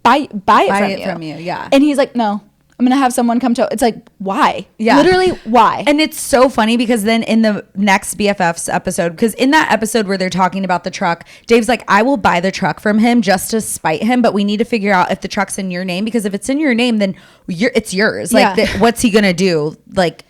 [SPEAKER 2] buy it from you.
[SPEAKER 3] Yeah.
[SPEAKER 2] And he's like, no, I'm going to have someone come to, it's like, why?
[SPEAKER 3] Yeah.
[SPEAKER 2] Literally why?
[SPEAKER 3] And it's so funny because then in the next BFFs episode, because in that episode where they're talking about the truck, Dave's like, I will buy the truck from him just to spite him. But we need to figure out if the truck's in your name, because if it's in your name, then it's yours. Like, what's he going to do? Like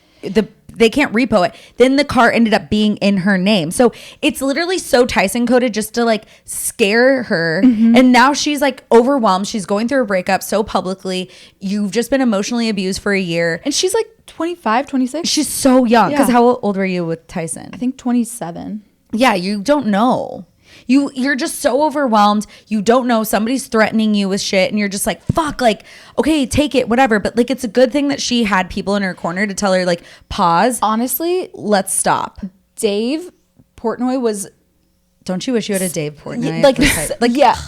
[SPEAKER 3] they can't repo it. Then the car ended up being in her name. So it's literally so Tyson coded just to like scare her. And now she's like overwhelmed. She's going through a breakup so publicly. You've just been emotionally abused for a year.
[SPEAKER 2] And she's like 25, 26.
[SPEAKER 3] She's so young. Because
[SPEAKER 2] Yeah.
[SPEAKER 3] how old were you with Tyson?
[SPEAKER 2] I think 27.
[SPEAKER 3] Yeah, you don't know. You're just so overwhelmed. You don't know. Somebody's threatening you with shit and you're just like, fuck, like, okay, take it, whatever. But like, it's a good thing that she had people in her corner to tell her like, pause.
[SPEAKER 2] Honestly,
[SPEAKER 3] Let's stop.
[SPEAKER 2] Dave Portnoy was
[SPEAKER 3] Don't you wish you had a Dave Portnoy?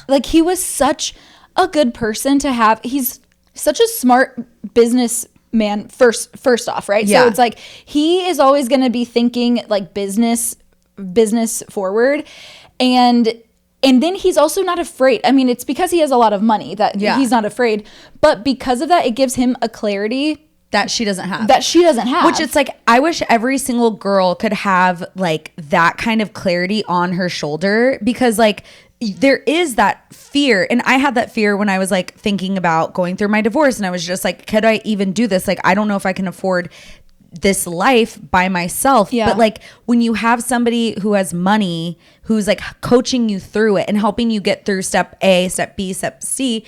[SPEAKER 2] like he was such a good person to have. He's such a smart businessman first off, right?
[SPEAKER 3] Yeah.
[SPEAKER 2] So it's like he is always going to be thinking like business forward. And then he's also not afraid. I mean, it's because he has a lot of money that he's not afraid. But because of that, it gives him a clarity
[SPEAKER 3] that she doesn't have.
[SPEAKER 2] Which
[SPEAKER 3] it's like, I wish every single girl could have like that kind of clarity on her shoulder, because like there is that fear. And I had that fear when I was like thinking about going through my divorce, and I was just like, could I even do this? Like, I don't know if I can afford this life by myself.
[SPEAKER 2] Yeah.
[SPEAKER 3] But like when you have somebody who has money, who's like coaching you through it and helping you get through step A, step B, step C,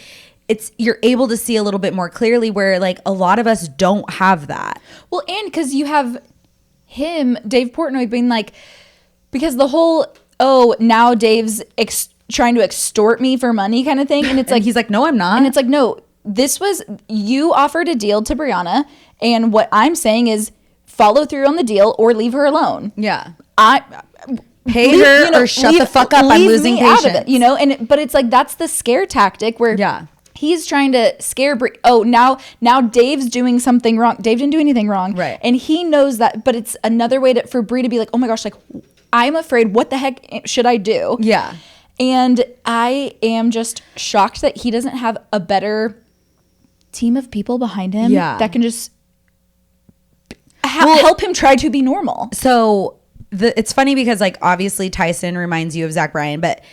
[SPEAKER 3] you're able to see a little bit more clearly, where like a lot of us don't have that.
[SPEAKER 2] Well, and because you have him, Dave Portnoy, being like, because the whole, oh, now Dave's trying to extort me for money kind of thing. And it's like,
[SPEAKER 3] he's like, no, I'm not.
[SPEAKER 2] And it's like, no, this was, you offered a deal to Brianna. And what I'm saying is follow through on the deal or leave her alone.
[SPEAKER 3] Yeah.
[SPEAKER 2] Pay
[SPEAKER 3] her or shut the fuck up. I'm losing patience.
[SPEAKER 2] Out of it, but it's like, that's the scare tactic where he's trying to scare now Dave's doing something wrong. Dave didn't do anything wrong.
[SPEAKER 3] Right.
[SPEAKER 2] And he knows that, but it's another way for Brie to be like, oh my gosh, like I'm afraid, what the heck should I do?
[SPEAKER 3] Yeah.
[SPEAKER 2] And I am just shocked that he doesn't have a better team of people behind him that can just help him try to be normal.
[SPEAKER 3] So it's funny because like obviously Tyson reminds you of Zach Bryan, but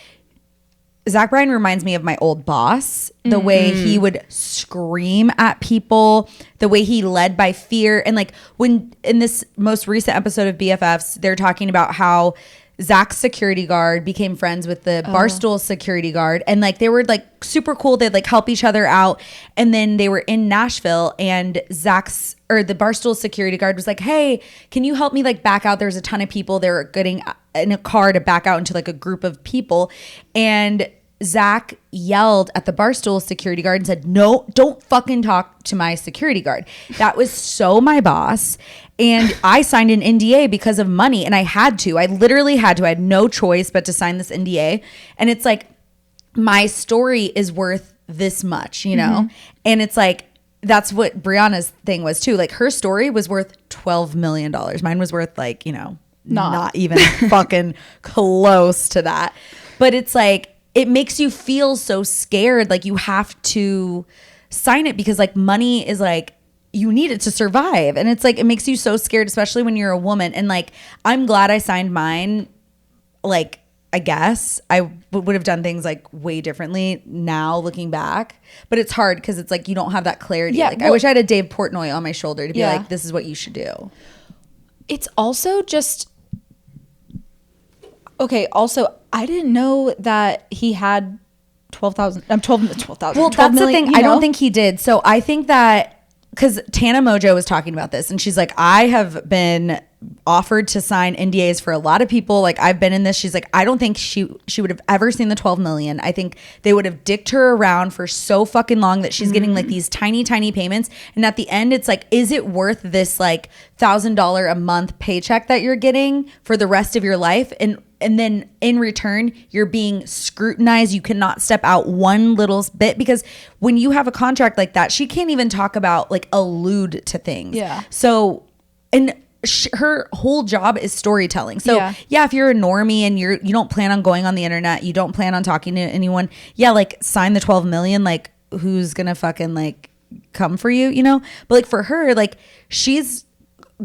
[SPEAKER 3] Zach Bryan reminds me of my old boss, the way he would scream at people, the way he led by fear. And like when in this most recent episode of BFFs, they're talking about how Zach's security guard became friends with the Barstool security guard, and like they were like super cool. They'd like help each other out. And then they were in Nashville, and the Barstool security guard was like, hey, can you help me like back out? There's a ton of people. They were getting in a car to back out into like a group of people. And Zach yelled at the Barstool security guard and said, no, don't fucking talk to my security guard. That was so my boss. And I signed an NDA because of money, and I had to. I literally had to. I had no choice but to sign this NDA. And it's like, my story is worth this much, you know? And it's like, that's what Brianna's thing was too. Like her story was worth $12 million. Mine was worth like, you know, not even fucking close to that. But it's like, it makes you feel so scared. Like you have to sign it because like money is like, you need it to survive. And it's like, it makes you so scared, especially when you're a woman. And like, I'm glad I signed mine. Like, I guess I would have done things like way differently now looking back, but it's hard because it's like, you don't have that clarity.
[SPEAKER 2] Yeah,
[SPEAKER 3] like I wish I had a Dave Portnoy on my shoulder to be like, this is what you should do.
[SPEAKER 2] It's also just, okay. Also, I didn't know that he had 12,000. Well,
[SPEAKER 3] that's the thing. I don't think he did. So I think that because Tana Mojo was talking about this, and she's like, I have been offered to sign NDAs for a lot of people. Like I've been in this. She's like, I don't think she would have ever seen the 12 million. I think they would have dicked her around for so fucking long that she's getting like these tiny payments. And at the end, it's like, is it worth this like $1,000 a month paycheck that you're getting for the rest of your life? And then in return, you're being scrutinized. You cannot step out one little bit, because when you have a contract like that, she can't even talk about like allude to things.
[SPEAKER 2] Yeah.
[SPEAKER 3] So, and her whole job is storytelling. So yeah, if you're a normie and you don't plan on going on the internet, you don't plan on talking to anyone, like sign the 12 million. Like who's gonna fucking like come for you, you know? But like for her, like she's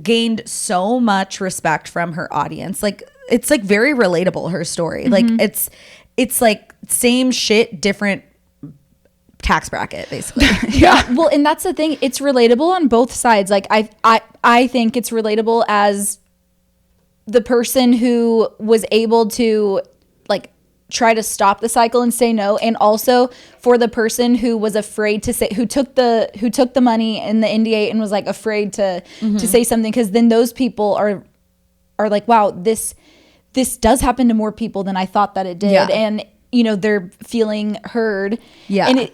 [SPEAKER 3] gained so much respect from her audience. Like it's like very relatable, her story. Like it's like same shit, different tax bracket, basically.
[SPEAKER 2] Well, and that's the thing, it's relatable on both sides. Like I think it's relatable as the person who was able to like try to stop the cycle and say no, and also for the person who was afraid to say, who took the money in the NDA and was like afraid to say something, because then those people are like, wow, this does happen to more people than I thought that it did. And you know, they're feeling heard. And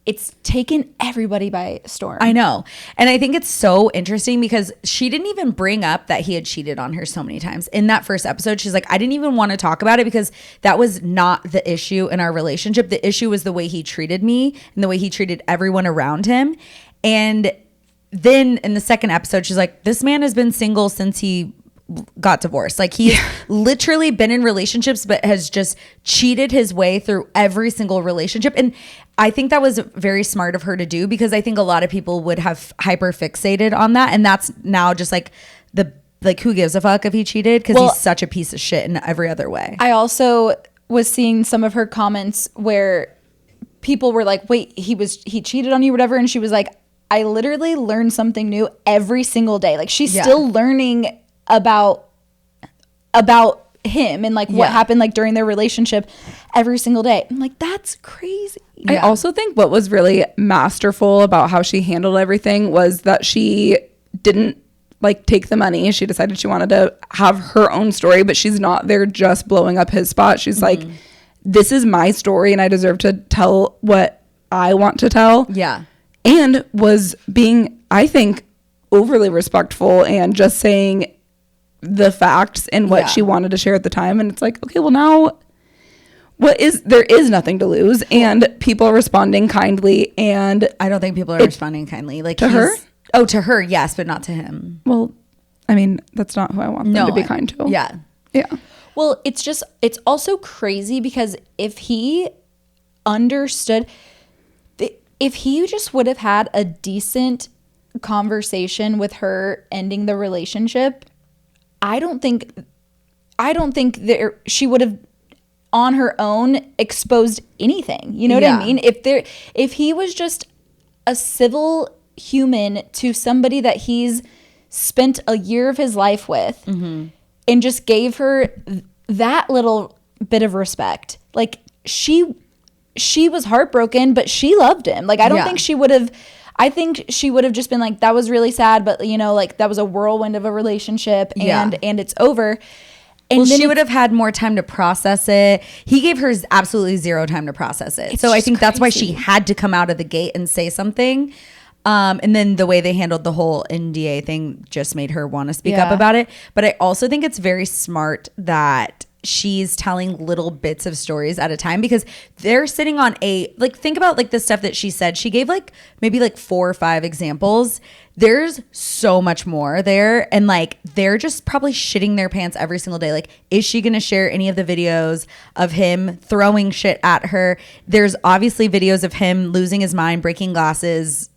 [SPEAKER 2] it's taken everybody by storm.
[SPEAKER 3] I know. And I think it's so interesting because she didn't even bring up that he had cheated on her so many times. In that first episode, she's like, I didn't even want to talk about it because that was not the issue in our relationship. The issue was the way he treated me and the way he treated everyone around him. And then in the second episode, she's like, this man has been single since he got divorced. Like he's literally been in relationships but has just cheated his way through every single relationship. And I think that was very smart of her to do, because I think a lot of people would have hyper fixated on that, and that's now just like who gives a fuck if he cheated, because he's such a piece of shit in every other way.
[SPEAKER 2] I also was seeing some of her comments where people were like, wait, he cheated on you, whatever, and she was like, I literally learn something new every single day. Like she's still learning about him and like what happened like during their relationship every single day. I'm like, that's crazy.
[SPEAKER 4] I also think what was really masterful about how she handled everything was that she didn't like take the money. She decided she wanted to have her own story, but she's not there just blowing up his spot. She's like, this is my story and I deserve to tell what I want to tell.
[SPEAKER 3] Yeah.
[SPEAKER 4] And was being, I think, overly respectful and just saying the facts and what she wanted to share at the time. And it's like, okay, well now there is nothing to lose, and people are responding kindly. And
[SPEAKER 3] I don't think people are responding kindly. Like
[SPEAKER 4] to her?
[SPEAKER 3] Oh, to her, yes, but not to him.
[SPEAKER 4] Well, I mean, that's not who I want them to be kind to.
[SPEAKER 3] Yeah.
[SPEAKER 2] Yeah. Well, it's also crazy because if he understood, if he just would have had a decent conversation with her ending the relationship, I don't think she would have on her own exposed anything. You know what I mean? If he was just a civil human to somebody that he's spent a year of his life with and just gave her that little bit of respect, like she was heartbroken, but she loved him. Like I don't think she would have. I think she would have just been like, that was really sad, but you know, like that was a whirlwind of a relationship and it's over. And
[SPEAKER 3] well, she would have had more time to process it. He gave her absolutely zero time to process it. So I think that's why she had to come out of the gate and say something. And then the way they handled the whole NDA thing just made her want to speak up about it. But I also think it's very smart that she's telling little bits of stories at a time, because they're sitting on think about like the stuff that she said. She gave like maybe like 4 or 5 examples. There's so much more there, and like they're just probably shitting their pants every single day. Like, is she gonna share any of the videos of him throwing shit at her? There's obviously videos of him losing his mind, breaking glasses,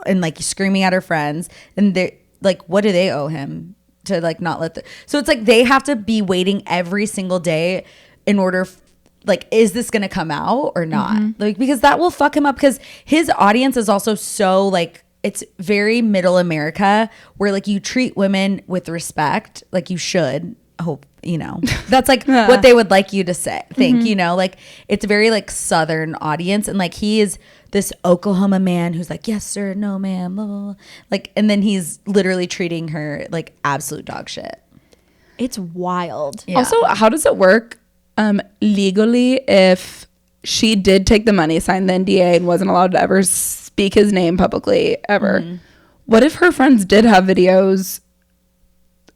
[SPEAKER 3] and like screaming at her friends. And they're like, what do they owe him to like not let so it's like they have to be waiting every single day in order like, is this gonna come out or not? Like, because that will fuck him up, because his audience is also so like, it's very middle America where like you treat women with respect, like you should. Hope, you know, that's like what they would like you to think, you know, like it's very like Southern audience. And like he is this Oklahoma man who's like, yes sir, no ma'am, blah, blah, blah. Like, and then he's literally treating her like absolute dog shit.
[SPEAKER 2] It's wild.
[SPEAKER 4] Yeah. Also, how does it work legally if she did take the money, signed the NDA, and wasn't allowed to ever speak his name publicly ever? What if her friends did have videos?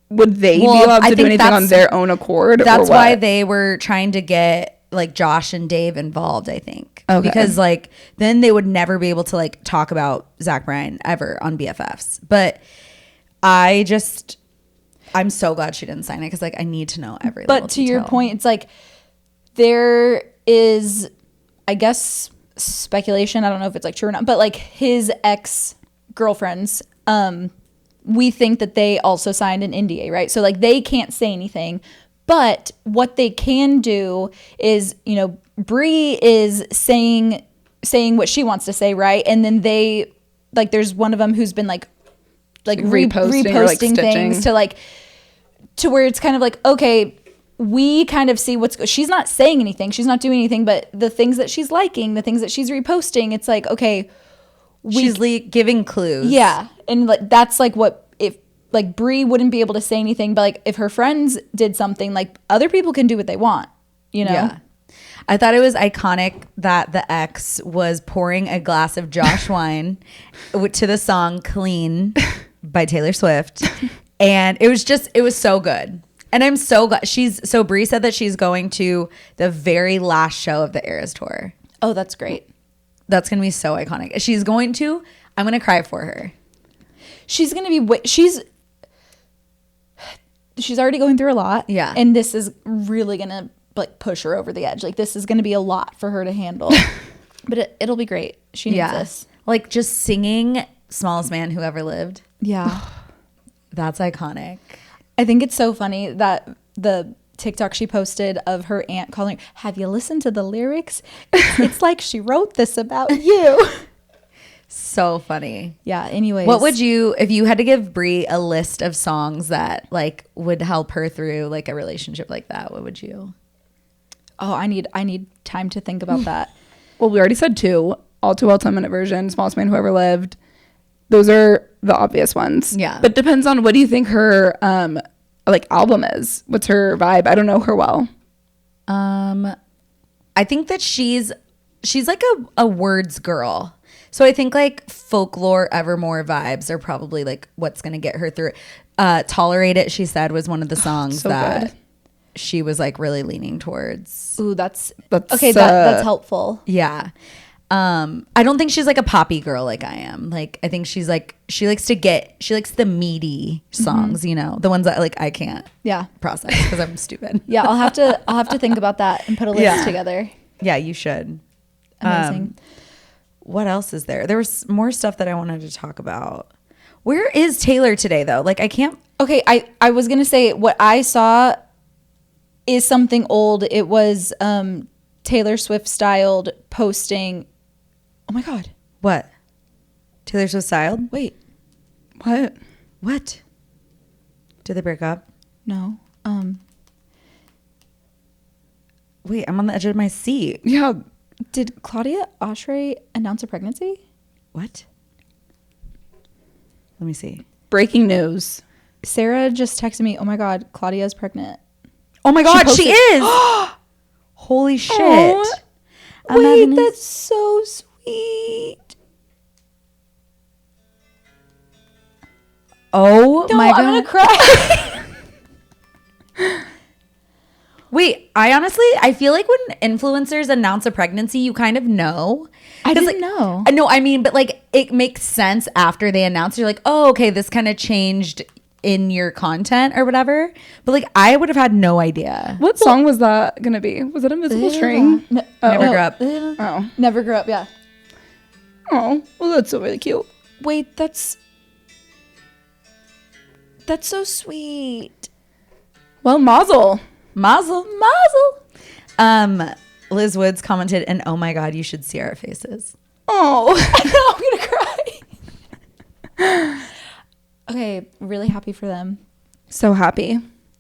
[SPEAKER 4] Would they be allowed to do anything on their own accord?
[SPEAKER 3] That's why they were trying to get like Josh and Dave involved, I think. Okay. Because like then they would never be able to like talk about Zach Bryan ever on BFFs. But I'm so glad she didn't sign it, because like I need to know every little
[SPEAKER 2] But to your point, it's like there is, I guess, speculation. I don't know if it's like true or not, but like his ex-girlfriends, we think that they also signed an NDA, right? So like they can't say anything, but what they can do is, you know, Bree is saying what she wants to say, right? And then they like, there's one of them who's been like reposting
[SPEAKER 4] or, like,
[SPEAKER 2] things to where it's kind of like, okay, we kind of see she's not saying anything, she's not doing anything, but the things that she's liking, the things that she's reposting, it's like, okay,
[SPEAKER 3] she's giving clues.
[SPEAKER 2] Yeah. And like that's like what, if like Bree wouldn't be able to say anything, but like if her friends did something, like other people can do what they want, you know?
[SPEAKER 3] Yeah. I thought it was iconic that the ex was pouring a glass of Josh wine to the song Clean by Taylor Swift. And it was so good. And I'm so glad Bree said that she's going to the very last show of the Eras tour.
[SPEAKER 2] Oh, that's great.
[SPEAKER 3] That's going to be so iconic. I'm going to cry for her.
[SPEAKER 2] She's going to be, she's already going through a lot.
[SPEAKER 3] Yeah.
[SPEAKER 2] And this is really going to like push her over the edge. Like this is going to be a lot for her to handle, but it'll be great. She needs this.
[SPEAKER 3] Like just singing Smallest Man Who Ever Lived.
[SPEAKER 2] Yeah.
[SPEAKER 3] That's iconic.
[SPEAKER 2] I think it's so funny that the TikTok she posted of her aunt calling her, have you listened to the lyrics? It's like she wrote this about you.
[SPEAKER 3] So funny.
[SPEAKER 2] Yeah. Anyways,
[SPEAKER 3] What would you, if you had to give Brie a list of songs that like would help her through like a relationship like that, what would you?
[SPEAKER 2] Oh, I need time to think about that.
[SPEAKER 4] Well, we already said 2. All Too Well 10-minute version, Smallest Man Who Ever Lived. Those are the obvious ones.
[SPEAKER 3] Yeah.
[SPEAKER 4] But depends on what do you think her like album is. What's her vibe? I don't know her well.
[SPEAKER 3] I think that she's like a words girl. So I think like Folklore, Evermore vibes are probably like what's going to get her through. Tolerate It, she said, was one of the songs
[SPEAKER 4] So
[SPEAKER 3] that
[SPEAKER 4] good.
[SPEAKER 3] she was like really leaning towards.
[SPEAKER 2] Ooh, that's
[SPEAKER 4] That's,
[SPEAKER 2] okay. That's helpful.
[SPEAKER 3] Yeah. I don't think she's like a poppy girl like I am. Like I think she likes the meaty songs, you know, the ones that like I can't
[SPEAKER 2] Yeah.
[SPEAKER 3] process because I'm stupid.
[SPEAKER 2] Yeah. I'll have to think about that and put a list
[SPEAKER 3] Yeah.
[SPEAKER 2] together.
[SPEAKER 3] Yeah, you should.
[SPEAKER 2] Amazing.
[SPEAKER 3] What else is there? There was more stuff that I wanted to talk about. Where is Taylor today though? Like I can't.
[SPEAKER 2] Okay. I was going to say what I saw is something old. It was Taylor Swift styled posting. Oh my God.
[SPEAKER 3] What? Taylor Swift styled?
[SPEAKER 2] Wait.
[SPEAKER 3] What? Did they break up?
[SPEAKER 2] No.
[SPEAKER 3] Wait, I'm on the edge of my seat.
[SPEAKER 4] Yeah.
[SPEAKER 2] Did Claudia Oshry announce a pregnancy?
[SPEAKER 3] What? Let me see.
[SPEAKER 4] Breaking news.
[SPEAKER 2] Sarah just texted me, oh my God, Claudia's pregnant.
[SPEAKER 3] Oh my God, she
[SPEAKER 2] posted-
[SPEAKER 3] is! Holy shit.
[SPEAKER 4] Aw.
[SPEAKER 3] I'm
[SPEAKER 2] Wait,
[SPEAKER 3] having
[SPEAKER 2] that's so sweet.
[SPEAKER 3] Oh
[SPEAKER 2] No,
[SPEAKER 3] my God.
[SPEAKER 2] I'm going to cry.
[SPEAKER 3] Wait, I feel like when influencers announce a pregnancy, you kind of know.
[SPEAKER 2] I
[SPEAKER 3] 'Cause,
[SPEAKER 2] didn't know.
[SPEAKER 3] No, I mean, but like it makes sense after they announce. You're like, oh, okay, this kind of changed in your content or whatever. But like, I would have had no idea.
[SPEAKER 4] What song was that going to be? Was it Invisible String?
[SPEAKER 3] Never Grew Up.
[SPEAKER 4] Oh.
[SPEAKER 2] Never grew up, yeah.
[SPEAKER 4] Oh. Well, that's so really cute.
[SPEAKER 2] Wait, that's so sweet.
[SPEAKER 4] Well, mazel.
[SPEAKER 3] Mazel. Liz Woods commented, and oh my God, you should see our faces.
[SPEAKER 4] Oh.
[SPEAKER 2] I'm gonna cry. Okay, really happy for them.
[SPEAKER 4] So happy.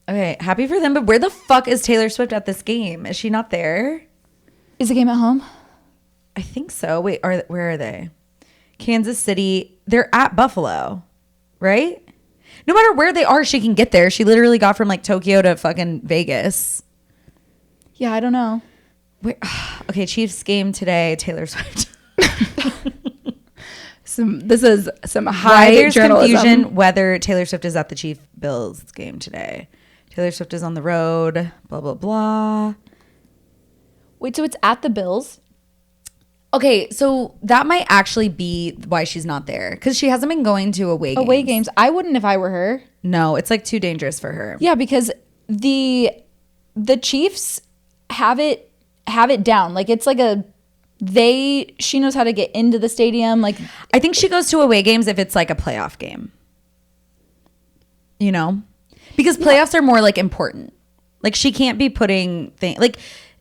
[SPEAKER 3] Okay, happy for them, but where the fuck is Taylor Swift at this game? Is she not there?
[SPEAKER 2] Is the game at home?
[SPEAKER 3] I think so. Wait, where are they? Kansas City. They're at Buffalo, right? No matter where they are, she can get there. She literally got from like Tokyo to fucking Vegas.
[SPEAKER 2] Yeah, I don't know.
[SPEAKER 3] Okay, Chiefs game today. Taylor Swift.
[SPEAKER 4] This is some
[SPEAKER 3] Why
[SPEAKER 4] high
[SPEAKER 3] there's
[SPEAKER 4] journalism.
[SPEAKER 3] confusion whether Taylor Swift is at the Chief Bills game today. Taylor Swift is on the road. Blah blah blah.
[SPEAKER 2] Wait, so it's at the Bills?
[SPEAKER 3] Okay, so that might actually be why she's not there because she hasn't been going to away games.
[SPEAKER 2] I wouldn't if I were her.
[SPEAKER 3] No, it's like too dangerous for her.
[SPEAKER 2] Yeah, because the Chiefs have it down. Like it's like she knows how to get into the stadium. Like
[SPEAKER 3] I think she goes to away games if it's like a playoff game. You know? Because playoffs are more like important. Like she can't be putting things like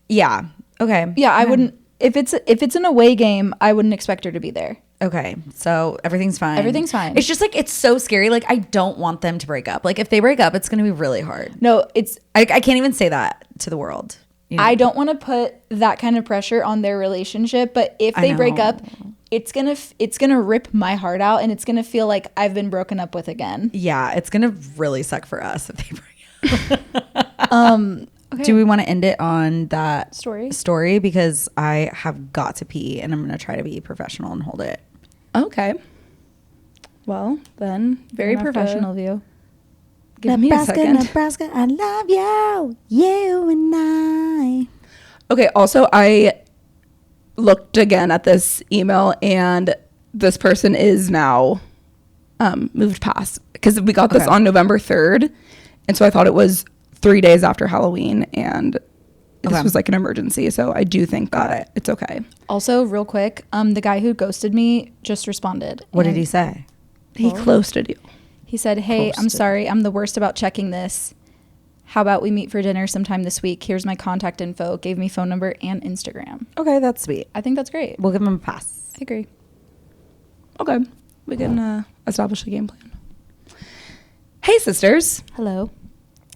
[SPEAKER 3] yeah. Okay.
[SPEAKER 2] yeah, I wouldn't if it's an away game, I wouldn't expect her to be there.
[SPEAKER 3] Okay. So everything's fine.
[SPEAKER 2] Everything's fine.
[SPEAKER 3] It's just like it's so scary. Like I don't want them to break up. Like if they break up, it's gonna be really hard.
[SPEAKER 2] No, it's
[SPEAKER 3] I can't even say that to the world. You know?
[SPEAKER 2] I don't want to put that kind of pressure on their relationship, but if they break
[SPEAKER 3] know.
[SPEAKER 2] up, it's gonna rip my heart out, and it's gonna feel like I've been broken up with again.
[SPEAKER 3] Yeah, it's gonna really suck for us if they break up.
[SPEAKER 2] Okay.
[SPEAKER 3] Do we want to end it on that
[SPEAKER 2] Story?
[SPEAKER 3] Because I have got to pee and I'm gonna try to be professional and hold it.
[SPEAKER 4] Okay. Well, then.
[SPEAKER 2] Very
[SPEAKER 4] we're gonna have to
[SPEAKER 2] professional of you.
[SPEAKER 4] Give me a second.
[SPEAKER 3] Nebraska, I love you. You and I.
[SPEAKER 4] Okay, also, I looked again at this email, and this person is now moved past. Because we got this on November 3rd, and so I thought it was 3 days after Halloween, and this was like an emergency. So I do think that it's okay.
[SPEAKER 2] Also, real quick, the guy who ghosted me just responded.
[SPEAKER 3] What did
[SPEAKER 2] and
[SPEAKER 3] he say?
[SPEAKER 4] He closed you.
[SPEAKER 2] He said, "Hey, I'm sorry. I'm the worst about checking this. How about we meet for dinner sometime this week? Here's my contact info." Gave me phone number and Instagram.
[SPEAKER 3] Okay, that's sweet.
[SPEAKER 2] I think that's great.
[SPEAKER 3] We'll give him a pass.
[SPEAKER 2] I agree.
[SPEAKER 4] Okay. We can establish a game plan. Hey, sisters.
[SPEAKER 2] Hello.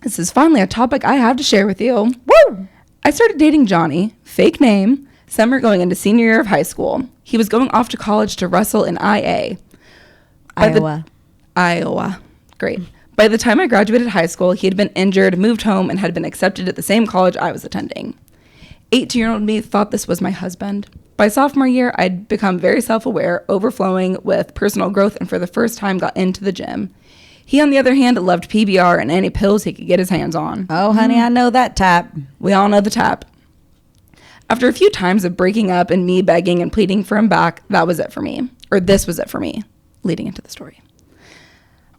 [SPEAKER 4] This is finally a topic I have to share with you. Woo! I started dating Johnny, fake name, summer going into senior year of high school. He was going off to college to wrestle in IA. Iowa. Great. By the time I graduated high school, he had been injured, moved home, and had been accepted at the same college I was attending. 18-year-old me thought this was my husband. By sophomore year, I'd become very self-aware, overflowing with personal growth, and for the first time got into the gym. He, on the other hand, loved PBR and any pills he could get his hands on.
[SPEAKER 3] Oh, honey, I know that tap.
[SPEAKER 4] We all know the tap. After a few times of breaking up and me begging and pleading for him back, that was it for me. Or this was it for me, leading into the story.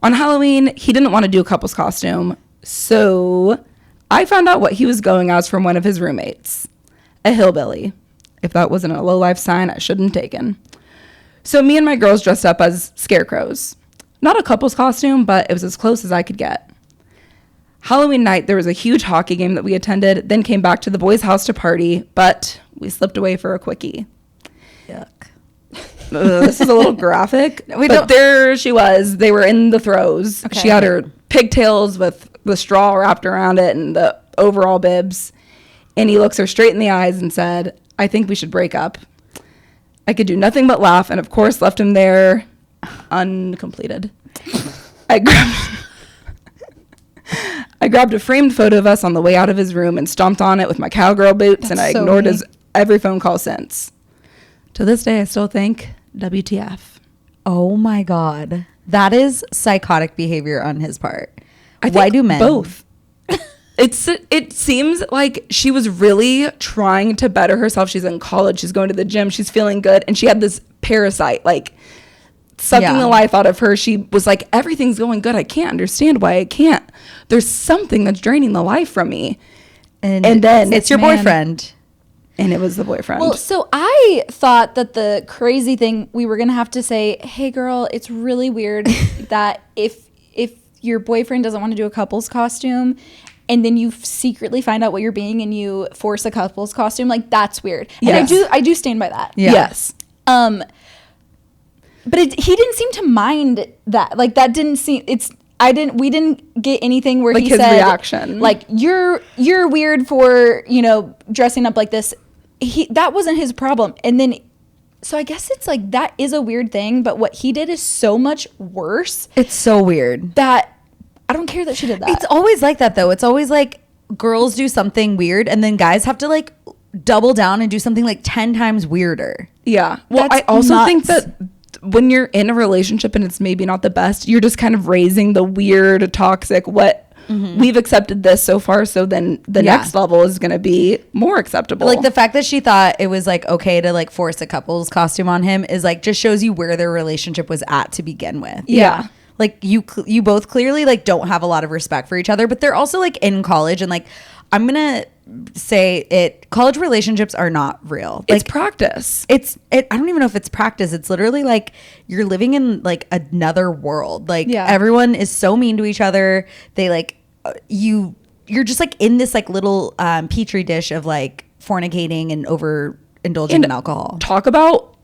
[SPEAKER 4] On Halloween, he didn't want to do a couple's costume, so I found out what he was going as from one of his roommates. A hillbilly. If that wasn't a low-life sign, I shouldn't have taken. So me and my girls dressed up as scarecrows. Not a couple's costume, but it was as close as I could get. Halloween night, there was a huge hockey game that we attended, then came back to the boys' house to party, but we slipped away for a quickie.
[SPEAKER 3] Yuck.
[SPEAKER 4] This is a little graphic, but there she was. They were in the throes. Okay. She had her pigtails with the straw wrapped around it and the overall bibs. And he looks her straight in the eyes and said, "I think we should break up." I could do nothing but laugh and, of course, left him there uncompleted. I grabbed a framed photo of us on the way out of his room and stomped on it with my cowgirl boots, and I ignored his every phone call since. To this day, I still think, WTF.
[SPEAKER 3] Oh my God. That is psychotic behavior on his part.
[SPEAKER 4] Why do men? Both. It seems like she was really trying to better herself. She's in college. She's going to the gym. She's feeling good. And she had this parasite, like, sucking the life out of her. She was like, everything's going good. I can't understand why I can't. There's something that's draining the life from me. And then
[SPEAKER 3] it's your boyfriend.
[SPEAKER 4] And it was the boyfriend.
[SPEAKER 2] Well, so I thought that the crazy thing, we were going to have to say, hey, girl, it's really weird that if your boyfriend doesn't want to do a couple's costume and then you secretly find out what you're being and you force a couple's costume, like, that's weird.
[SPEAKER 4] Yes.
[SPEAKER 2] And I do stand by that.
[SPEAKER 3] Yeah.
[SPEAKER 4] Yes.
[SPEAKER 2] But he didn't seem to mind that. Like, that didn't seem, we didn't get anything where
[SPEAKER 4] like
[SPEAKER 2] he
[SPEAKER 4] his
[SPEAKER 2] said,
[SPEAKER 4] reaction.
[SPEAKER 2] Like, you're weird for, dressing up like this. That wasn't his problem. And then, so I guess it's like, that is a weird thing, but what he did is so much worse.
[SPEAKER 3] It's so weird.
[SPEAKER 2] That I don't care that she did that.
[SPEAKER 3] It's always like that, though. It's always like girls do something weird and then guys have to like double down and do something like 10 times weirder.
[SPEAKER 4] Yeah. Well, I also think that when you're in a relationship and it's maybe not the best, you're just kind of raising the weird, toxic, we've accepted this so far, so then the next level is going to be more acceptable.
[SPEAKER 3] Like, the fact that she thought it was like okay to like force a couple's costume on him is like just shows you where their relationship was at to begin with.
[SPEAKER 4] Yeah.
[SPEAKER 3] Like, you both clearly like don't have a lot of respect for each other, but they're also like in college, and like, I'm gonna say college relationships are not real.
[SPEAKER 4] It's practice.
[SPEAKER 3] I don't even know if it's practice. It's literally like you're living in like another world. Like, everyone is so mean to each other. They like you're just like in this like little petri dish of like fornicating and overindulging in alcohol.
[SPEAKER 4] Talk about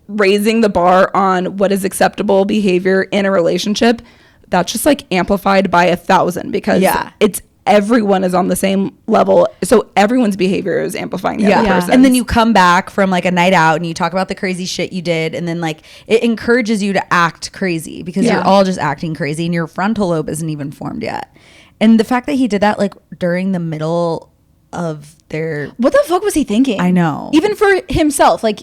[SPEAKER 4] raising the bar on what is acceptable behavior in a relationship. That's just like amplified by 1,000 because it's everyone is on the same level, so everyone's behavior is amplifying the other person.
[SPEAKER 3] And then you come back from like a night out and you talk about the crazy shit you did, and then like it encourages you to act crazy because you're all just acting crazy and your frontal lobe isn't even formed yet. And the fact that he did that like during the middle of their,
[SPEAKER 2] what the fuck was he thinking?
[SPEAKER 3] I know.
[SPEAKER 2] Even for himself, like,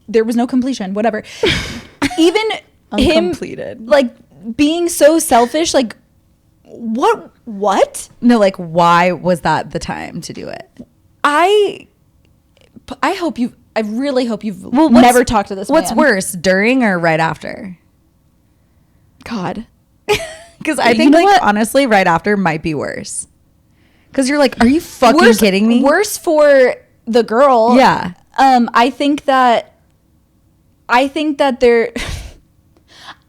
[SPEAKER 2] there was no completion, whatever. Even him, like, being so selfish, like, what?
[SPEAKER 3] No, like, why was that the time to do it?
[SPEAKER 2] I really hope you've never talked to this man.
[SPEAKER 3] What's worse, during or right after?
[SPEAKER 2] God.
[SPEAKER 3] Because I think, like, honestly, right after might be worse. Because you're like, are you fucking kidding me?
[SPEAKER 2] Worse for the girl.
[SPEAKER 3] Yeah.
[SPEAKER 2] I think that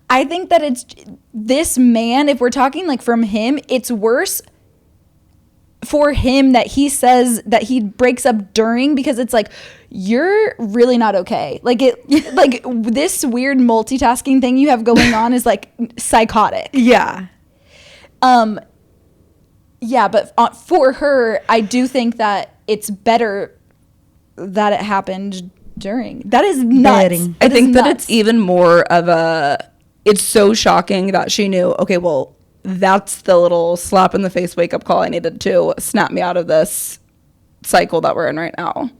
[SPEAKER 2] it's this man, if we're talking like from him, it's worse for him that he says that he breaks up during, because it's like, you're really not okay. Like like this weird multitasking thing you have going on is like psychotic.
[SPEAKER 3] Yeah.
[SPEAKER 2] Yeah, but for her, I do think that it's better that it happened during. That is nuts.
[SPEAKER 4] I think that it's even more of it's so shocking that she knew, okay, well, that's the little slap in the face wake up call I needed to snap me out of this cycle that we're in right now.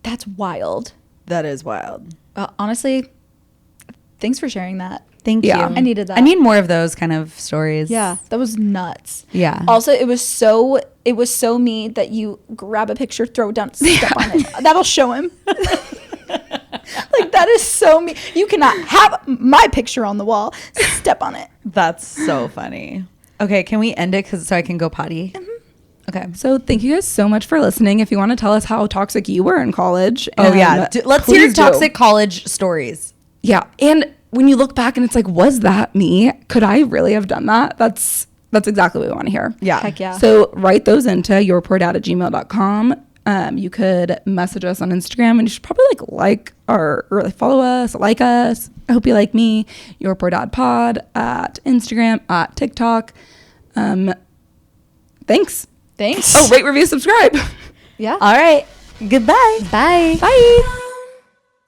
[SPEAKER 2] That's wild.
[SPEAKER 3] That is wild.
[SPEAKER 2] Honestly, thanks for sharing that.
[SPEAKER 3] Thank
[SPEAKER 4] Yeah.
[SPEAKER 3] you.
[SPEAKER 2] I needed that.
[SPEAKER 3] I need more of those kind of stories.
[SPEAKER 2] Yeah, that was nuts.
[SPEAKER 3] Yeah.
[SPEAKER 2] Also, it was so me that you grab a picture, throw it down, step on it. That'll show him. Like, that is so me. You cannot have my picture on the wall. Step on it.
[SPEAKER 3] That's so funny. Okay, can we end it so I can go potty?
[SPEAKER 2] Mm-hmm.
[SPEAKER 3] Okay.
[SPEAKER 4] So thank you guys so much for listening. If you want to tell us how toxic you were in college.
[SPEAKER 3] Oh, yeah. Let's hear
[SPEAKER 4] please do.
[SPEAKER 3] toxic college stories.
[SPEAKER 4] Yeah. And when you look back and it's like, was that me? Could I really have done that? That's exactly what we want to hear.
[SPEAKER 3] Yeah.
[SPEAKER 2] Heck yeah.
[SPEAKER 4] So write those into yourpoordad@gmail.com. You could message us on Instagram, and you should probably or follow us, like us. I hope you like me. Your Poor Dad Pod at Instagram, at TikTok. Thanks.
[SPEAKER 2] Thanks.
[SPEAKER 4] Oh, rate, review, subscribe.
[SPEAKER 2] Yeah.
[SPEAKER 3] All right. Goodbye.
[SPEAKER 2] Bye.
[SPEAKER 4] Bye.